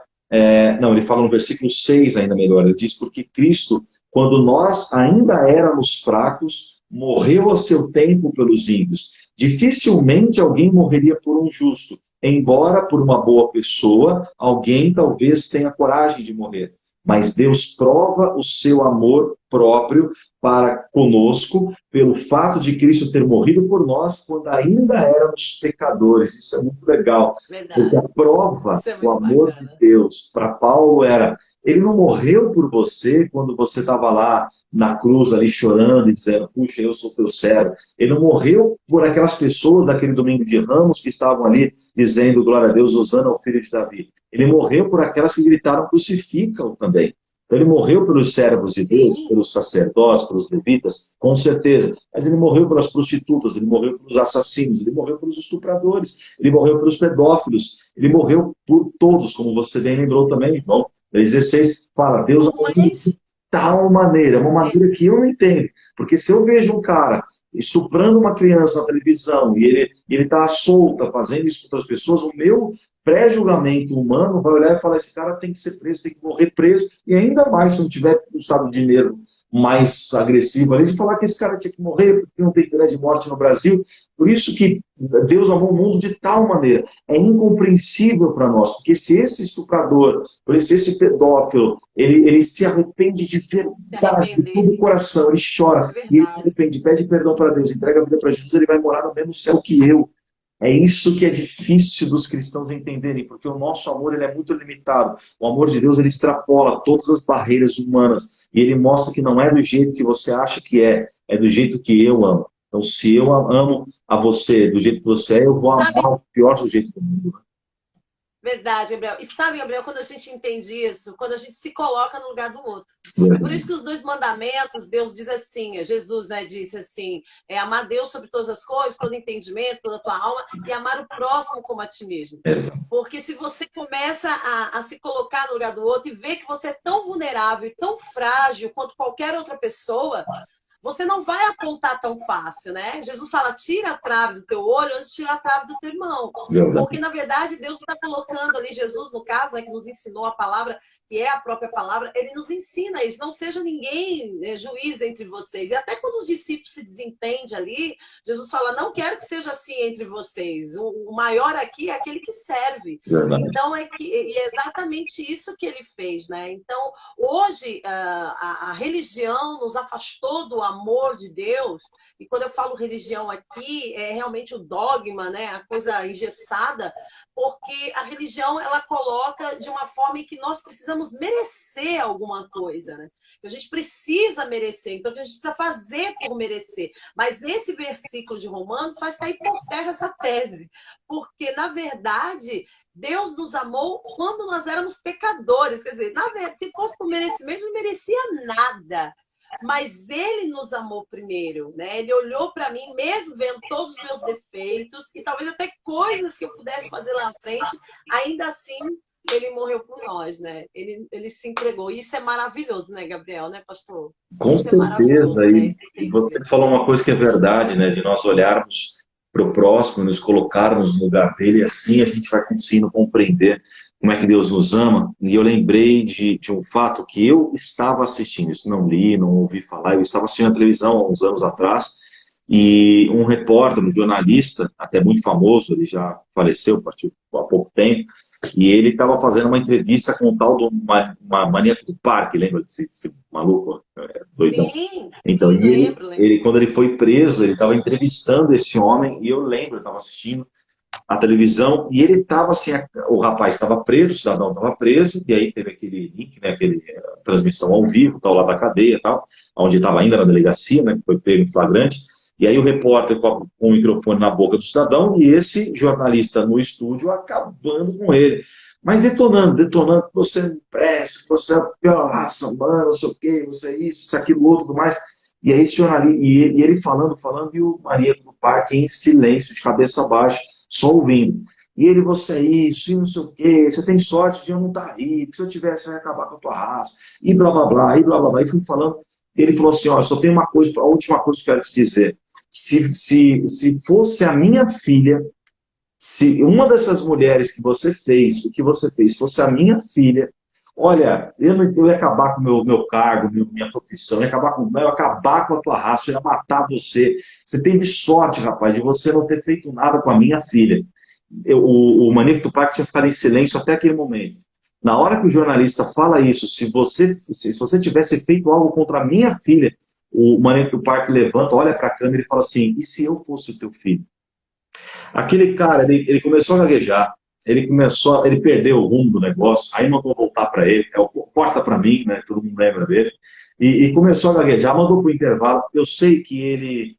não, ele fala no versículo 6 ainda melhor, ele diz, porque Cristo, quando nós ainda éramos fracos, morreu a seu tempo pelos ímpios. Dificilmente alguém morreria por um justo, embora por uma boa pessoa, alguém talvez tenha coragem de morrer. Mas Deus prova o seu amor próprio para conosco, pelo fato de Cristo ter morrido por nós quando ainda éramos pecadores. Isso é muito legal, porque a verdade. prova Isso é do muito amor de bacana. Deus para Paulo era: ele não morreu por você quando você estava lá na cruz, ali chorando e dizendo, puxa, eu sou teu servo. Ele não morreu por aquelas pessoas daquele domingo de Ramos que estavam ali dizendo, glória a Deus, Hosana ao filho de Davi. Ele morreu por aquelas que gritaram, crucificam também. Então, ele morreu pelos servos de Deus, Sim, pelos sacerdotes, pelos levitas, com certeza. Mas ele morreu pelas prostitutas, ele morreu pelos assassinos, ele morreu pelos estupradores, ele morreu pelos pedófilos, ele morreu por todos, como você bem lembrou também, João 3,16 fala, Deus amou o mundo de mas tal maneira, uma é, maneira que eu não entendo. Porque se eu vejo um cara estuprando uma criança na televisão e ele está solta fazendo isso com outras pessoas, o meu pré-julgamento humano vai olhar e falar, esse cara tem que ser preso, tem que morrer preso, e ainda mais se não tiver um estado de nervo mais agressivo ali, de falar que esse cara tinha que morrer porque não tem pena de morte no Brasil. Por isso que Deus amou o mundo de tal maneira. É incompreensível para nós, porque se esse estuprador, por se esse pedófilo, ele se arrepende de se verdade, de todo o arrepender, coração, ele chora, é e ele se verdade. arrepende, pede perdão para Deus, entrega a vida para Jesus, ele vai morar no mesmo céu que eu. É isso que é difícil dos cristãos entenderem, porque o nosso amor ele é muito limitado. O amor de Deus ele extrapola todas as barreiras humanas e ele mostra que não é do jeito que você acha que é do jeito que eu amo. Então, se eu amo a você do jeito que você é, eu vou Sabe, amar o pior sujeito do mundo. verdade, Gabriel. E sabe, Gabriel, quando a gente entende isso, quando a gente se coloca no lugar do outro. É por isso que os 2 mandamentos, Deus diz assim, Jesus, né, disse assim, amar Deus sobre todas as coisas, todo entendimento, toda a tua alma, e amar o próximo como a ti mesmo. Exato. Porque se você começa a se colocar no lugar do outro e vê que você é tão vulnerável e tão frágil quanto qualquer outra pessoa, você não vai apontar tão fácil, né? Jesus fala, tira a trave do teu olho antes de tirar a trave do teu irmão. Porque, Verdade. na verdade, Deus está colocando ali, Jesus, no caso, né, que nos ensinou a palavra, que é a própria palavra, ele nos ensina isso, não seja ninguém juiz entre vocês. E até quando os discípulos se desentendem ali, Jesus fala, não quero que seja assim entre vocês. O maior aqui é aquele que serve. Verdade. Então, e é exatamente isso que ele fez, né? Então, hoje, a religião nos afastou do amor de Deus, e quando eu falo religião aqui, é realmente o dogma, né? A coisa engessada, porque a religião, ela coloca de uma forma em que nós precisamos merecer alguma coisa, né? A gente precisa merecer, então a gente precisa fazer por merecer. Mas esse versículo de Romanos faz cair por terra essa tese, porque, na verdade, Deus nos amou quando nós éramos pecadores. Quer dizer, na verdade, se fosse por merecimento, não merecia nada. Mas ele nos amou primeiro, né? Ele olhou para mim, mesmo vendo todos os meus defeitos e talvez até coisas que eu pudesse fazer lá na frente, ainda assim ele morreu por nós, né? Ele se entregou. Isso é maravilhoso, né, Gabriel, né, pastor? Com Isso é certeza, maravilhoso, né? e você falou uma coisa que é verdade, né? De nós olharmos para o próximo, nos colocarmos no lugar dele, e assim a gente vai conseguindo compreender como é que Deus nos ama. E eu lembrei de um fato que eu estava assistindo, isso não li, não ouvi falar, eu estava assistindo a televisão há uns anos atrás, e um repórter, um jornalista, até muito famoso, ele já faleceu, partiu há pouco tempo, e ele estava fazendo uma entrevista com o tal do maníaco do parque, lembra desse maluco, doidão? Sim, Então, sim, lembro, lembro. quando ele foi preso, ele estava entrevistando esse homem, e eu lembro, eu estava assistindo, a televisão, e ele estava assim, o rapaz estava preso, o cidadão estava preso, e aí teve aquele link, né, aquele transmissão ao vivo, tal, lá da cadeia, tal, onde estava ainda na delegacia, né, que foi pego em flagrante, e aí o repórter com o microfone na boca do cidadão, e esse jornalista no estúdio acabando com ele. Mas detonando, detonando, que você não presta, que você é a pior raça humana, não sei o quê, você é isso aquilo, outro, tudo mais. E aí esse jornalista, e ele falando, falando, e o Maria do Parque em silêncio, de cabeça baixa, só ouvindo. E ele, você é isso, e não sei o quê, você tem sorte de eu não estar aí, porque se eu tivesse, eu ia acabar com a tua raça, e blá, blá, blá, e blá, blá, blá. E fui falando, ele falou assim, ó, só tem uma coisa, a última coisa que eu quero te dizer. Se fosse a minha filha, se uma dessas mulheres que você fez, o que você fez, fosse a minha filha, olha, eu ia acabar com o meu cargo, minha profissão, eu ia acabar com a tua raça, eu ia matar você. Você teve sorte, rapaz, de você não ter feito nada com a minha filha. O Maníaco Tupac tinha ficado em silêncio até aquele momento. Na hora que o jornalista fala isso, se você tivesse feito algo contra a minha filha, o Maníaco Tupac levanta, olha para a câmera e fala assim, e se eu fosse o teu filho? Aquele cara, ele começou a gaguejar, ele perdeu o rumo do negócio, aí mandou voltar para ele, é o corta para mim, né? Todo mundo lembra dele, e começou a gaguejar, mandou para o intervalo. Eu sei que ele,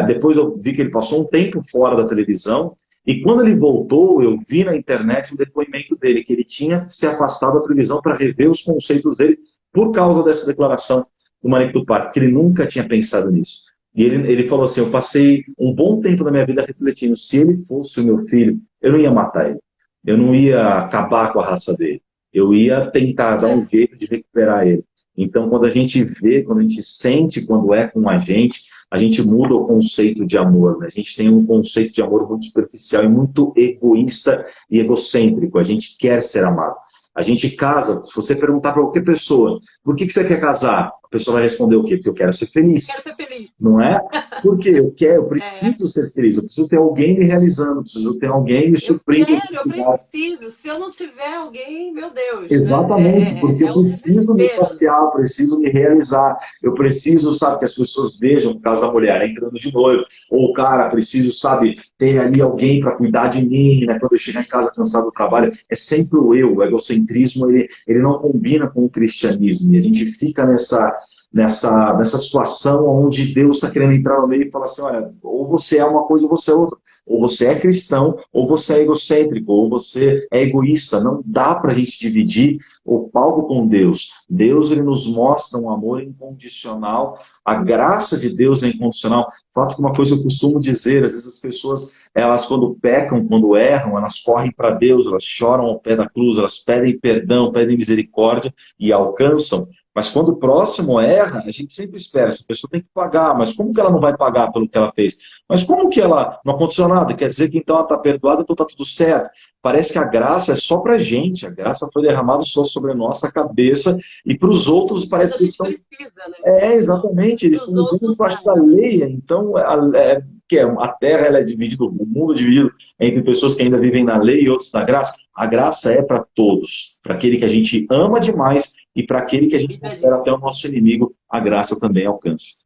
depois eu vi que ele passou um tempo fora da televisão, e quando ele voltou, eu vi na internet um depoimento dele, que ele tinha se afastado da televisão para rever os conceitos dele por causa dessa declaração do Manico Tupac, que ele nunca tinha pensado nisso. E ele falou assim, eu passei um bom tempo da minha vida refletindo, se ele fosse o meu filho, eu não ia matar ele, eu não ia acabar com a raça dele, eu ia tentar dar um jeito de recuperar ele. Então, quando a gente vê, quando a gente sente quando é com a gente muda o conceito de amor, né? A gente tem um conceito de amor muito superficial e muito egoísta e egocêntrico, a gente quer ser amado. A gente casa, se você perguntar para qualquer pessoa, por que você quer casar? A pessoa vai responder o quê? Porque eu quero ser feliz. Quero ser feliz. Não é? Porque eu preciso ser feliz, eu preciso ter alguém me realizando, eu preciso ter alguém me suprindo. Eu preciso. Se eu não tiver alguém, meu Deus. Exatamente, porque eu Um preciso me desespero. saciar, eu preciso me realizar, eu preciso, sabe, que as pessoas vejam, no caso da mulher, entrando de noivo, ou o cara, preciso, sabe, ter ali alguém para cuidar de mim, né, quando eu chegar em casa cansado do trabalho, é sempre o egocentrismo, ele não combina com o cristianismo, e a gente fica nessa situação onde Deus está querendo entrar no meio e falar assim, olha, ou você é uma coisa ou você é outra. Ou você é cristão, ou você é egocêntrico, ou você é egoísta. Não dá para a gente dividir o palco com Deus. Deus, ele nos mostra um amor incondicional. A graça de Deus é incondicional. Fato que uma coisa que eu costumo dizer, às vezes as pessoas, elas quando pecam, quando erram, elas correm para Deus, elas choram ao pé da cruz, elas pedem perdão, pedem misericórdia e alcançam. Mas quando o próximo erra, a gente sempre espera, essa pessoa tem que pagar, mas como que ela não vai pagar pelo que ela fez? Mas como que ela não aconteceu nada? Quer dizer que então ela está perdoada, então está tudo certo. Parece que a graça é só para a gente, a graça foi derramada só sobre a nossa cabeça, e para os outros Mas parece a que gente estão. precisa, né? Exatamente, eles Para os estão vivendo outros, parte da nada. lei, então a terra ela é dividida, o mundo é dividido entre pessoas que ainda vivem na lei e outros na graça. A graça é para todos, para aquele que a gente ama demais e para aquele que a gente Bíblia considera diz. até o nosso inimigo, a graça também alcança.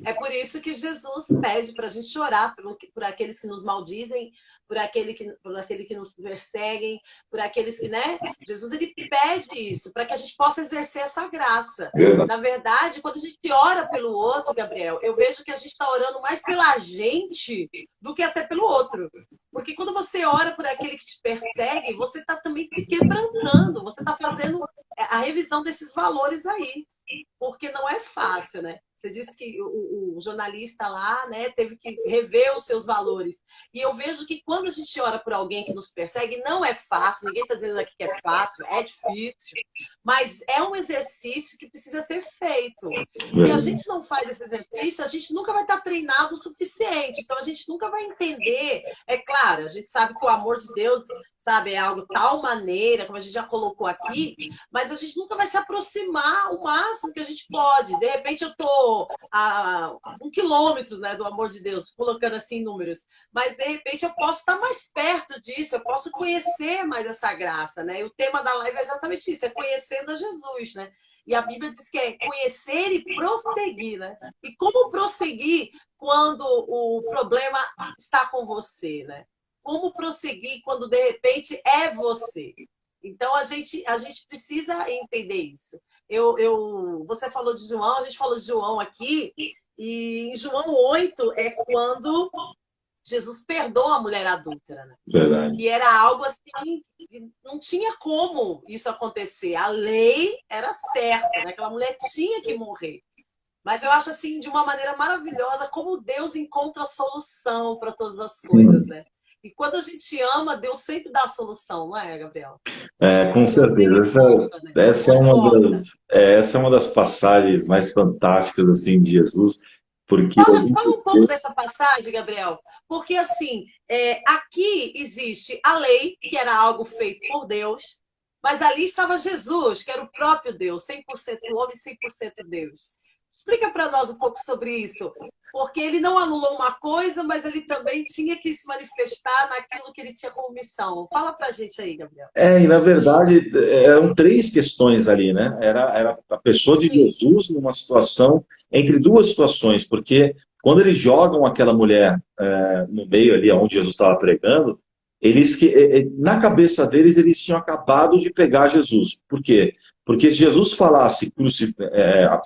É por isso que Jesus pede para a gente orar por aqueles que nos maldizem, por aquele que nos perseguem, por aqueles que, né? Jesus, ele pede isso para que a gente possa exercer essa graça. Verdade. Na verdade, quando a gente ora pelo outro, Gabriel, eu vejo que a gente está orando mais pela gente do que até pelo outro. Porque quando você ora por aquele que te persegue, você está também se quebrantando, você está fazendo a revisão desses valores aí. Porque não é fácil, né? Você disse que o jornalista lá, né, teve que rever os seus valores. E eu vejo que quando a gente ora por alguém que nos persegue, não é fácil, ninguém está dizendo aqui que é fácil, é difícil, mas é um exercício que precisa ser feito. Se a gente não faz esse exercício, a gente nunca vai estar treinado o suficiente, então a gente nunca vai entender. É claro, a gente sabe que o amor de Deus, sabe, é algo tal maneira, como a gente já colocou aqui, mas a gente nunca vai se aproximar o máximo que a gente pode. De repente eu estou a 1 quilômetro, né, do amor de Deus, colocando assim números, mas de repente eu posso estar mais perto disso, eu posso conhecer mais essa graça, né? E o tema da live é exatamente isso, é conhecendo a Jesus, né? E a Bíblia diz que é conhecer e prosseguir, né? E como prosseguir quando o problema está com você, né? como prosseguir quando de repente é você. Então a gente precisa entender isso. Você falou de João, a gente falou de João aqui, e em João 8 é quando Jesus perdoa a mulher adúltera, né? Verdade. Que era algo assim, não tinha como isso acontecer. A lei era certa, né? Aquela mulher tinha que morrer. Mas eu acho assim, de uma maneira maravilhosa, como Deus encontra a solução para todas as coisas, né? E quando a gente ama, Deus sempre dá a solução, não é, Gabriel? Com certeza. Encontra, né? Essa é uma das passagens mais fantásticas assim, de Jesus, porque Fala um pouco dessa passagem, Gabriel, porque assim, aqui existe a lei, que era algo feito por Deus, mas ali estava Jesus, que era o próprio Deus, 100% homem, 100% Deus. Explica para nós um pouco sobre isso, porque ele não anulou uma coisa, mas ele também tinha que se manifestar naquilo que ele tinha como missão. Fala para a gente aí, Gabriel. E na verdade eram três questões ali, né? Era a pessoa de Sim. Jesus numa situação, entre duas situações, porque quando eles jogam aquela mulher no meio ali onde Jesus estava pregando, na cabeça deles eles tinham acabado de pegar Jesus. Por quê? Porque se Jesus falasse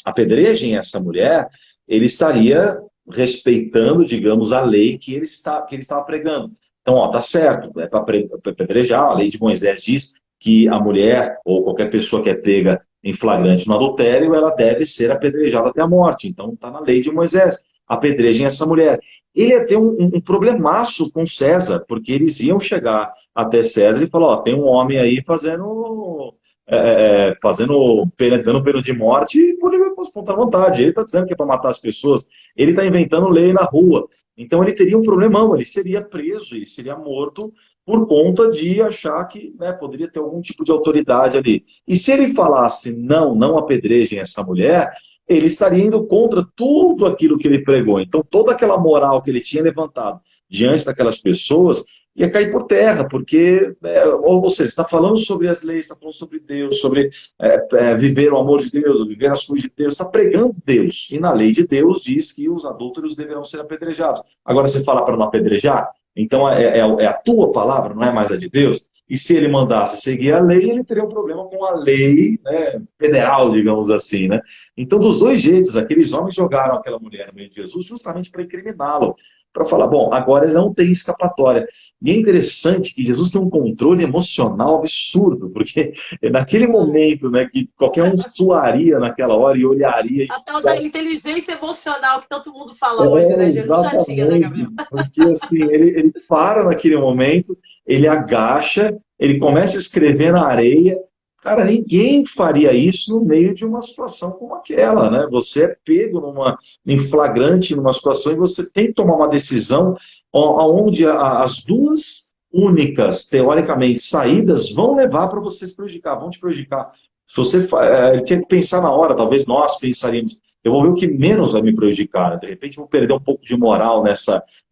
apedrejem essa mulher, ele estaria respeitando, digamos, a lei que ele estava pregando. Então, tá certo, é para apedrejar, a lei de Moisés diz que a mulher ou qualquer pessoa que é pega em flagrante no adultério, ela deve ser apedrejada até a morte. Então, está na lei de Moisés, apedrejem essa mulher. Ele ia ter um problemaço com César, porque eles iam chegar até César e falar, tem um homem aí dando pena de morte por espontânea vontade. Ele está dizendo que é para matar as pessoas, ele está inventando lei na rua. Então ele teria um problemão, ele seria preso, ele seria morto por conta de achar que poderia ter algum tipo de autoridade ali. E se ele falasse, não apedrejem essa mulher, ele estaria indo contra tudo aquilo que ele pregou. Então toda aquela moral que ele tinha levantado diante daquelas pessoas ia cair por terra, porque, ou seja, está falando sobre as leis, está falando sobre Deus, sobre viver o amor de Deus, viver as coisas de Deus, está pregando Deus. E na lei de Deus diz que os adúlteros deverão ser apedrejados. Agora você fala para não apedrejar? Então é a tua palavra, não é mais a de Deus? E se ele mandasse seguir a lei, ele teria um problema com a lei, federal, digamos assim, né? Então, dos dois jeitos, aqueles homens jogaram aquela mulher no meio de Jesus justamente para incriminá-lo, para falar, bom, agora ele não tem escapatória. E é interessante que Jesus tem um controle emocional absurdo, porque naquele momento, que qualquer um suaria naquela hora e olharia... A tal da inteligência emocional que todo mundo fala hoje, né? Jesus já tinha, né, Gabriel? Porque assim, ele para naquele momento, ele agacha, ele começa a escrever na areia. Cara, ninguém faria isso no meio de uma situação como aquela, né? Você é pego em flagrante numa situação e você tem que tomar uma decisão onde as duas únicas, teoricamente, saídas vão levar para você se prejudicar, vão te prejudicar. Se você ele tinha que pensar na hora, talvez nós pensaríamos, eu vou ver o que menos vai me prejudicar, né? De repente eu vou perder um pouco de moral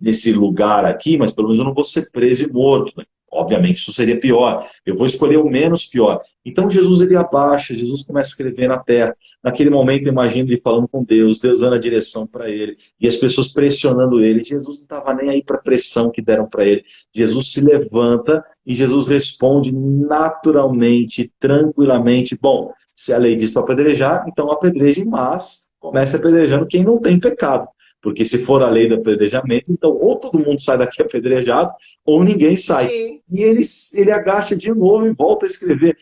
nesse lugar aqui, mas pelo menos eu não vou ser preso e morto, né? Obviamente, isso seria pior. Eu vou escolher o menos pior. Então, Jesus, ele abaixa, Jesus começa a escrever na terra. Naquele momento, imagino ele falando com Deus, Deus dando a direção para ele, e as pessoas pressionando ele. Jesus não estava nem aí para a pressão que deram para ele. Jesus se levanta e Jesus responde naturalmente, tranquilamente. Bom, se a lei diz para apedrejar, então apedrejem, mas comece apedrejando quem não tem pecado. Porque se for a lei do apedrejamento, então ou todo mundo sai daqui apedrejado, ou ninguém sai. Sim. E ele agacha de novo e volta a escrever.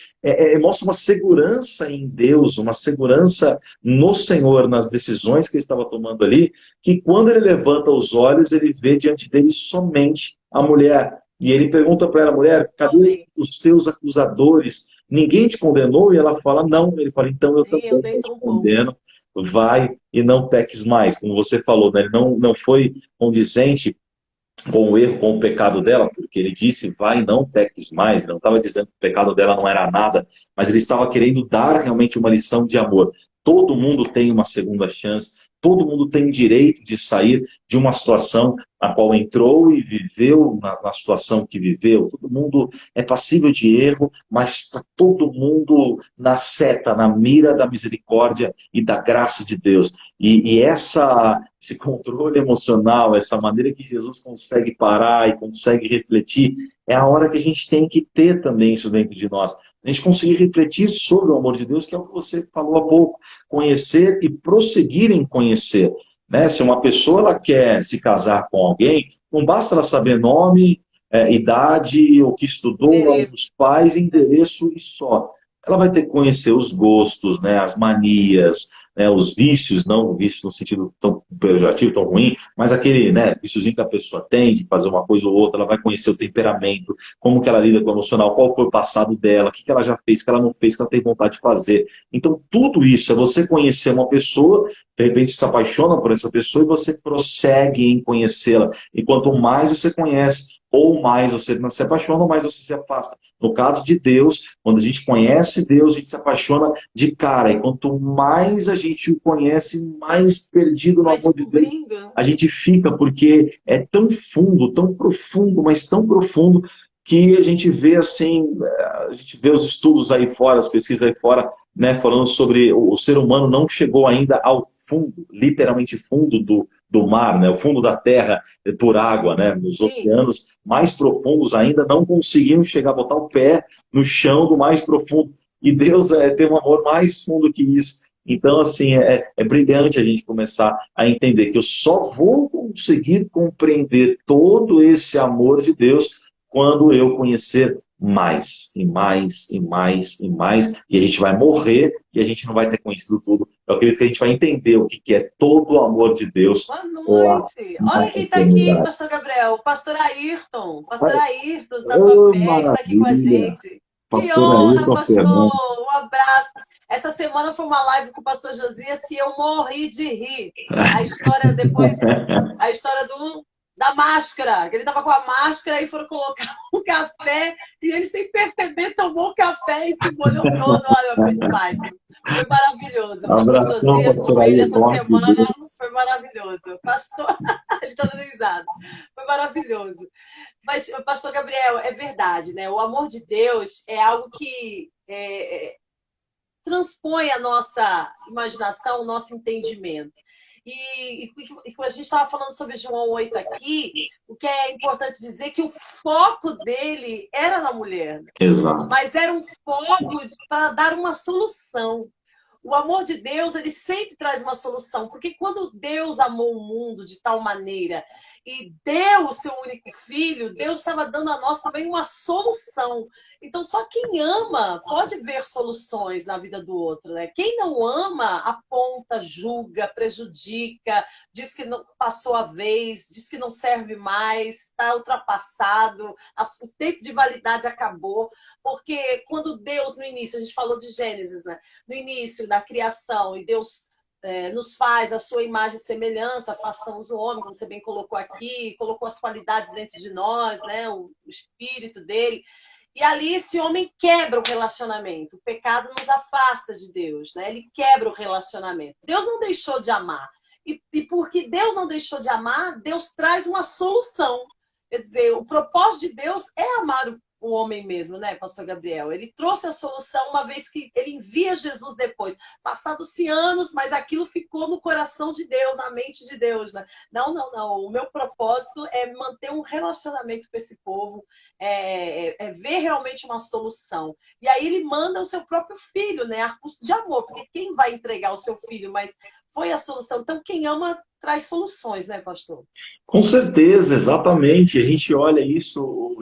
Mostra uma segurança em Deus, uma segurança no Senhor, nas decisões que ele estava tomando ali, que quando ele levanta os olhos, ele vê diante dele somente a mulher. E ele pergunta para ela, mulher, cadê os teus acusadores? Ninguém te condenou? E ela fala, não. Ele fala, então eu também te condeno. Vai e não peques mais, como você falou, né? Ele não foi condizente com o erro, com o pecado dela, porque ele disse, vai e não peques mais, ele não estava dizendo que o pecado dela não era nada, mas ele estava querendo dar realmente uma lição de amor. Todo mundo tem uma segunda chance, todo mundo tem direito de sair de uma situação na qual entrou e viveu na situação que viveu. Todo mundo é passível de erro, mas está todo mundo na seta, na mira da misericórdia e da graça de Deus. E esse controle emocional, essa maneira que Jesus consegue parar e consegue refletir, é a hora que a gente tem que ter também isso dentro de nós. A gente conseguir refletir sobre o amor de Deus, que é o que você falou há pouco. Conhecer e prosseguir em conhecer. Né? Se uma pessoa ela quer se casar com alguém, não basta ela saber nome, idade, o que estudou, os pais, endereço e só. Ela vai ter que conhecer os gostos, né, as manias, né, os vícios, não vícios no sentido tão pejorativo, tão ruim, mas aquele, né, viciozinho que a pessoa tem de fazer uma coisa ou outra. Ela vai conhecer o temperamento, como que ela lida com o emocional, qual foi o passado dela, o que ela já fez, o que ela não fez, o que ela tem vontade de fazer. Então, tudo isso é você conhecer uma pessoa, de repente se apaixona por essa pessoa e você prossegue em conhecê-la. E quanto mais você conhece, ou mais você não se apaixona, ou mais você se afasta. No caso de Deus, quando a gente conhece Deus, a gente se apaixona de cara. E quanto mais a gente o conhece, mais perdido no amor de Deus a gente fica, porque é tão fundo, tão profundo, mas tão profundo, que a gente vê assim, a gente vê os estudos aí fora, as pesquisas aí fora, né, falando sobre o ser humano não chegou ainda ao fundo, literalmente fundo do mar, né, o fundo da terra por água, né, nos oceanos mais profundos ainda não conseguiram chegar a botar o pé no chão do mais profundo. E Deus tem um amor mais fundo que isso. Então, assim, é brilhante a gente começar a entender que eu só vou conseguir compreender todo esse amor de Deus quando eu conhecer mais, e mais, e mais, e mais, e a gente vai morrer e a gente não vai ter conhecido tudo. Eu acredito que a gente vai entender o que é todo o amor de Deus. Boa noite! Olha quem está aqui, pastor Gabriel, o pastor Ayrton. Pastor Ayrton da tua festa, está aqui com a gente. Que honra, pastor! Um abraço. Essa semana foi uma live com o pastor Josias que eu morri de rir. A história depois, a história da máscara, que ele estava com a máscara e foram colocar um café e ele, sem perceber, tomou o café e se molhou todo. Olha, foi demais. Foi maravilhoso. O pastor Josias com ele essa semana foi maravilhoso. Pastor, ele está dando risada. Foi maravilhoso. Mas, pastor Gabriel, é verdade, né? O amor de Deus é algo que transpõe a nossa imaginação, o nosso entendimento. E a gente estava falando sobre João 8 aqui, o que é importante dizer é que o foco dele era na mulher. Exato. Mas era um foco para dar uma solução. O amor de Deus, ele sempre traz uma solução, porque quando Deus amou o mundo de tal maneira e deu o seu único filho, Deus estava dando a nós também uma solução. Então, só quem ama pode ver soluções na vida do outro, né? Quem não ama, aponta, julga, prejudica, diz que não passou a vez, diz que não serve mais, está ultrapassado, o tempo de validade acabou. Porque quando Deus, no início, a gente falou de Gênesis, né? No início da criação, e Deus nos faz a sua imagem e semelhança, façamos o homem, como você bem colocou aqui, colocou as qualidades dentro de nós, né? O espírito dele. E ali esse homem quebra o relacionamento. O pecado nos afasta de Deus, né? Ele quebra o relacionamento. Deus não deixou de amar. E porque Deus não deixou de amar, Deus traz uma solução. Quer dizer, o propósito de Deus é amar o homem mesmo, né, pastor Gabriel? Ele trouxe a solução uma vez que ele envia Jesus depois. Passados-se anos, mas aquilo ficou no coração de Deus, na mente de Deus, né? Não. O meu propósito é manter um relacionamento com esse povo, ver realmente uma solução. E aí ele manda o seu próprio filho, né, a custo de amor, porque quem vai entregar o seu filho? Mas foi a solução. Então, quem ama traz soluções, né, pastor? Com certeza, exatamente. A gente olha isso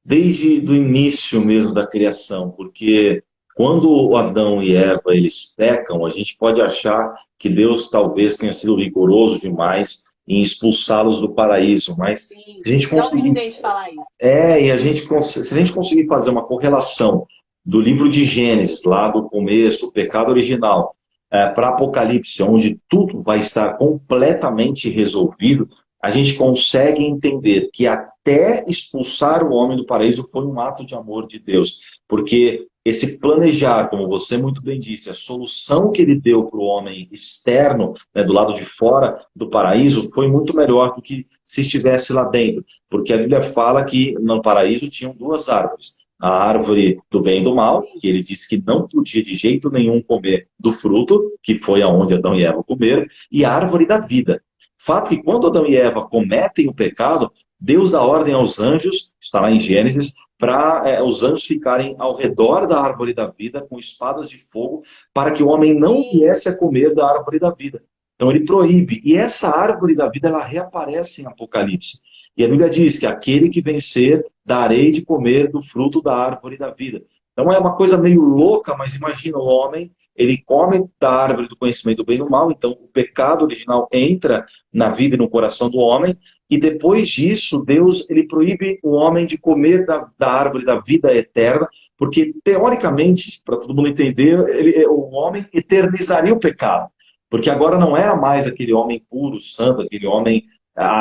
desde o início mesmo da criação, porque quando o Adão e Eva eles pecam, a gente pode achar que Deus talvez tenha sido rigoroso demais em expulsá-los do paraíso, mas Sim, se a gente conseguir falar isso. se a gente conseguir fazer uma correlação do livro de Gênesis, lá do começo, o pecado original, para Apocalipse, onde tudo vai estar completamente resolvido, a gente consegue entender que até expulsar o homem do paraíso foi um ato de amor de Deus. Porque esse planejar, como você muito bem disse, a solução que ele deu para o homem externo, né, do lado de fora do paraíso, foi muito melhor do que se estivesse lá dentro. Porque a Bíblia fala que no paraíso tinham duas árvores. A árvore do bem e do mal, que ele disse que não podia de jeito nenhum comer do fruto, que foi aonde Adão e Eva comeram, e a árvore da vida. Fato que quando Adão e Eva cometem o pecado, Deus dá ordem aos anjos, está lá em Gênesis, para os anjos ficarem ao redor da árvore da vida com espadas de fogo, para que o homem não viesse a comer da árvore da vida. Então ele proíbe. E essa árvore da vida, ela reaparece em Apocalipse. E a Bíblia diz que aquele que vencer, darei de comer do fruto da árvore da vida. Então é uma coisa meio louca, mas imagina o homem, ele come da árvore do conhecimento do bem e do mal, então o pecado original entra na vida e no coração do homem, e depois disso, Deus ele proíbe o homem de comer da árvore da vida eterna, porque teoricamente, para todo mundo entender, o homem eternizaria o pecado. Porque agora não era mais aquele homem puro, santo, aquele homem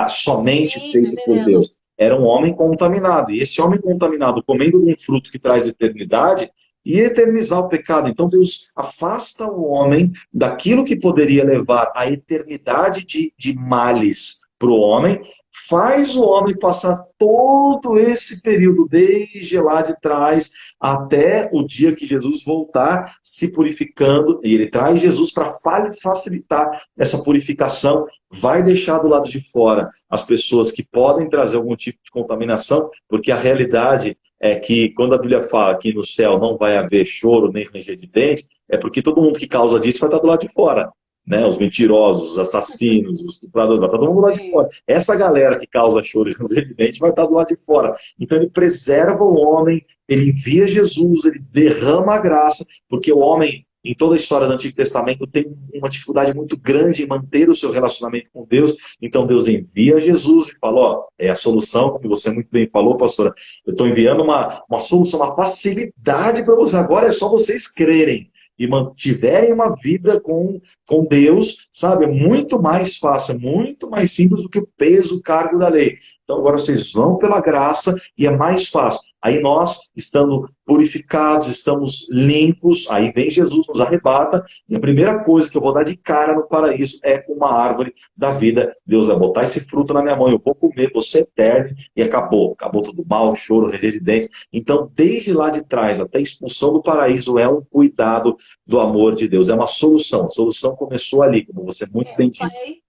somente feito por Deus. Era um homem contaminado. E esse homem contaminado, comendo de um fruto que traz eternidade, ia eternizar o pecado. Então Deus afasta o homem daquilo que poderia levar a eternidade de males para o homem, faz o homem passar todo esse período, desde lá de trás até o dia que Jesus voltar, se purificando, e ele traz Jesus para facilitar essa purificação, vai deixar do lado de fora as pessoas que podem trazer algum tipo de contaminação, porque a realidade é que quando a Bíblia fala que no céu não vai haver choro nem ranger de dente, é porque todo mundo que causa disso vai estar do lado de fora. Né, os mentirosos, os assassinos, os estupradores, vai estar todo mundo do lado de fora. Essa galera que causa choro e ranger de dente vai estar do lado de fora. Então ele preserva o homem, ele envia Jesus, ele derrama a graça, porque o homem, em toda a história do Antigo Testamento, tem uma dificuldade muito grande em manter o seu relacionamento com Deus. Então Deus envia Jesus e fala, ó, é a solução, como você muito bem falou, pastora, eu estou enviando uma solução, uma facilidade para vocês. Agora é só vocês crerem e mantiverem uma vida com Deus, sabe? É muito mais fácil, muito mais simples do que o peso, o cargo da lei. Então agora vocês vão pela graça e é mais fácil. Aí nós, estando purificados, estamos limpos, aí vem Jesus, nos arrebata, e a primeira coisa que eu vou dar de cara no paraíso é com uma árvore da vida. Deus vai botar esse fruto na minha mão, eu vou comer, vou ser eterno, e acabou. Acabou tudo mal, choro, ranger de dentes. Então, desde lá de trás até a expulsão do paraíso, é um cuidado do amor de Deus, é uma solução. A solução começou ali, como você muito bem disse.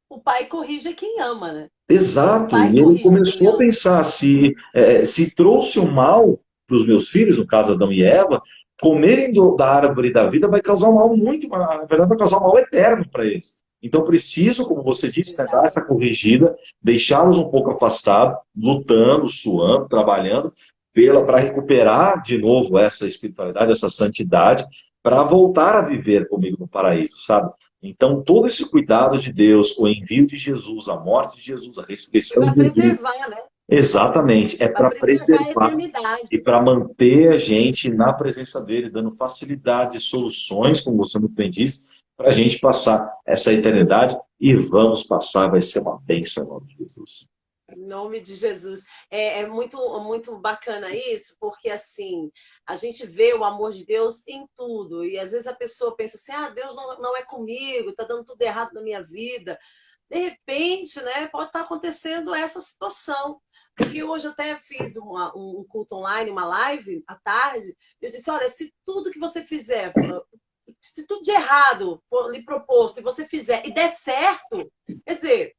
O pai corrige quem ama, né? Exato, e ele começou a pensar, se trouxe o mal para os meus filhos, no caso Adão e Eva, comerem da árvore da vida vai causar um mal na verdade vai causar um mal eterno para eles. Então preciso, como você disse, né, dar essa corrigida, deixá-los um pouco afastados, lutando, suando, trabalhando, para recuperar de novo essa espiritualidade, essa santidade, para voltar a viver comigo no paraíso, sabe? Então, todo esse cuidado de Deus, o envio de Jesus, a morte de Jesus, a ressurreição de Jesus. Para preservar, né? Exatamente, é para preservar e para manter a gente na presença dele, dando facilidades e soluções, como você muito bem disse, para a gente passar essa eternidade e vamos passar, vai ser uma bênção em nome de Jesus. Em nome de Jesus. É muito, muito bacana isso, porque assim, a gente vê o amor de Deus em tudo. E às vezes a pessoa pensa assim, Deus não é comigo, está dando tudo errado na minha vida. De repente, né, pode estar acontecendo essa situação. Porque hoje eu até fiz um culto online, uma live à tarde, eu disse, olha, se tudo que você fizer, se tudo de errado for lhe proposto, se você fizer e der certo, quer dizer,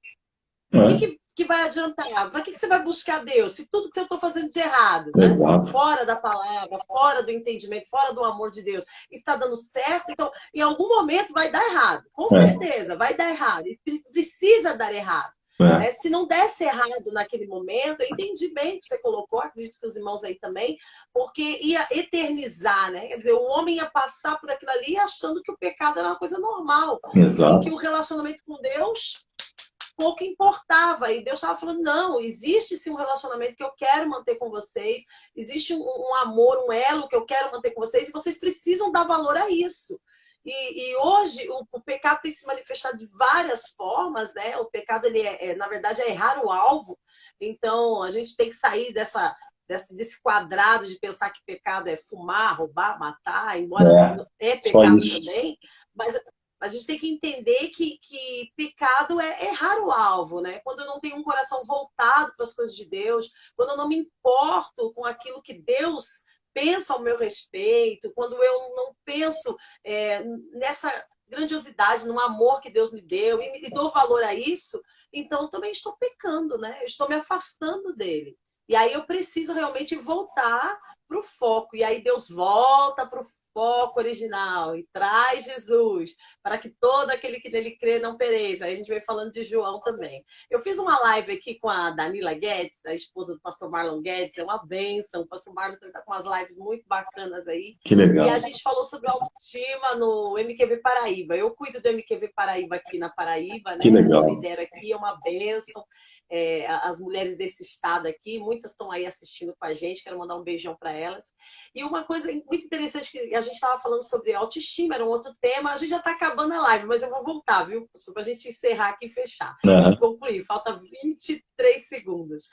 o que vai adiantar? Para que você vai buscar Deus? Se tudo que eu estou fazendo de errado, né? Fora da palavra, fora do entendimento, fora do amor de Deus, está dando certo, então em algum momento vai dar errado. Com certeza, vai dar errado. E precisa dar errado. Né? Se não desse errado naquele momento, eu entendi bem o que você colocou, acredito que os irmãos aí também, porque ia eternizar, né? Quer dizer, o homem ia passar por aquilo ali achando que o pecado era uma coisa normal. Exato. E que o relacionamento com Deus pouco importava, e Deus estava falando, não, existe sim um relacionamento que eu quero manter com vocês, existe um amor, um elo que eu quero manter com vocês, e vocês precisam dar valor a isso. E hoje o pecado tem se manifestado de várias formas, né? O pecado, ele na verdade, é errar o alvo. Então, a gente tem que sair desse quadrado de pensar que pecado é fumar, roubar, matar, É, embora é só pecado isso. também, mas a gente tem que entender que pecado é errar o alvo, né? Quando eu não tenho um coração voltado para as coisas de Deus, quando eu não me importo com aquilo que Deus pensa ao meu respeito, quando eu não penso nessa grandiosidade, no amor que Deus me deu e dou valor a isso, então também estou pecando, né? Eu estou me afastando dele. E aí eu preciso realmente voltar para o foco. E aí Deus volta para o foco original e traz Jesus para que todo aquele que nele crê não pereça. Aí a gente vem falando de João também. Eu fiz uma live aqui com a Danila Guedes, a esposa do pastor Marlon Guedes, é uma bênção. O pastor Marlon está com umas lives muito bacanas aí. Que E a legal. gente falou sobre autoestima no MQV Paraíba. Eu cuido do MQV Paraíba aqui na Paraíba, Que né? Eu legal. lidero aqui, é uma bênção. As mulheres desse estado aqui, muitas estão aí assistindo com a gente, quero mandar um beijão para elas. E uma coisa muito interessante que a gente estava falando sobre autoestima, era um outro tema, a gente já está acabando a live, mas eu vou voltar, viu? Só para a gente encerrar aqui e fechar. Uhum. Concluir, falta 23 segundos.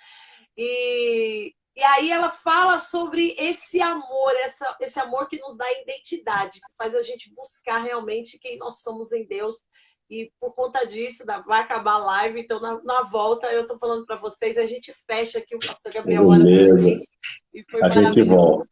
E aí ela fala sobre esse amor, esse amor que nos dá identidade, que faz a gente buscar realmente quem nós somos em Deus. E por conta disso, vai acabar a live, então na volta eu estou falando para vocês, a gente fecha aqui, o pastor Gabriel ora pela Beleza. gente, e foi A gente maravilhoso. volta.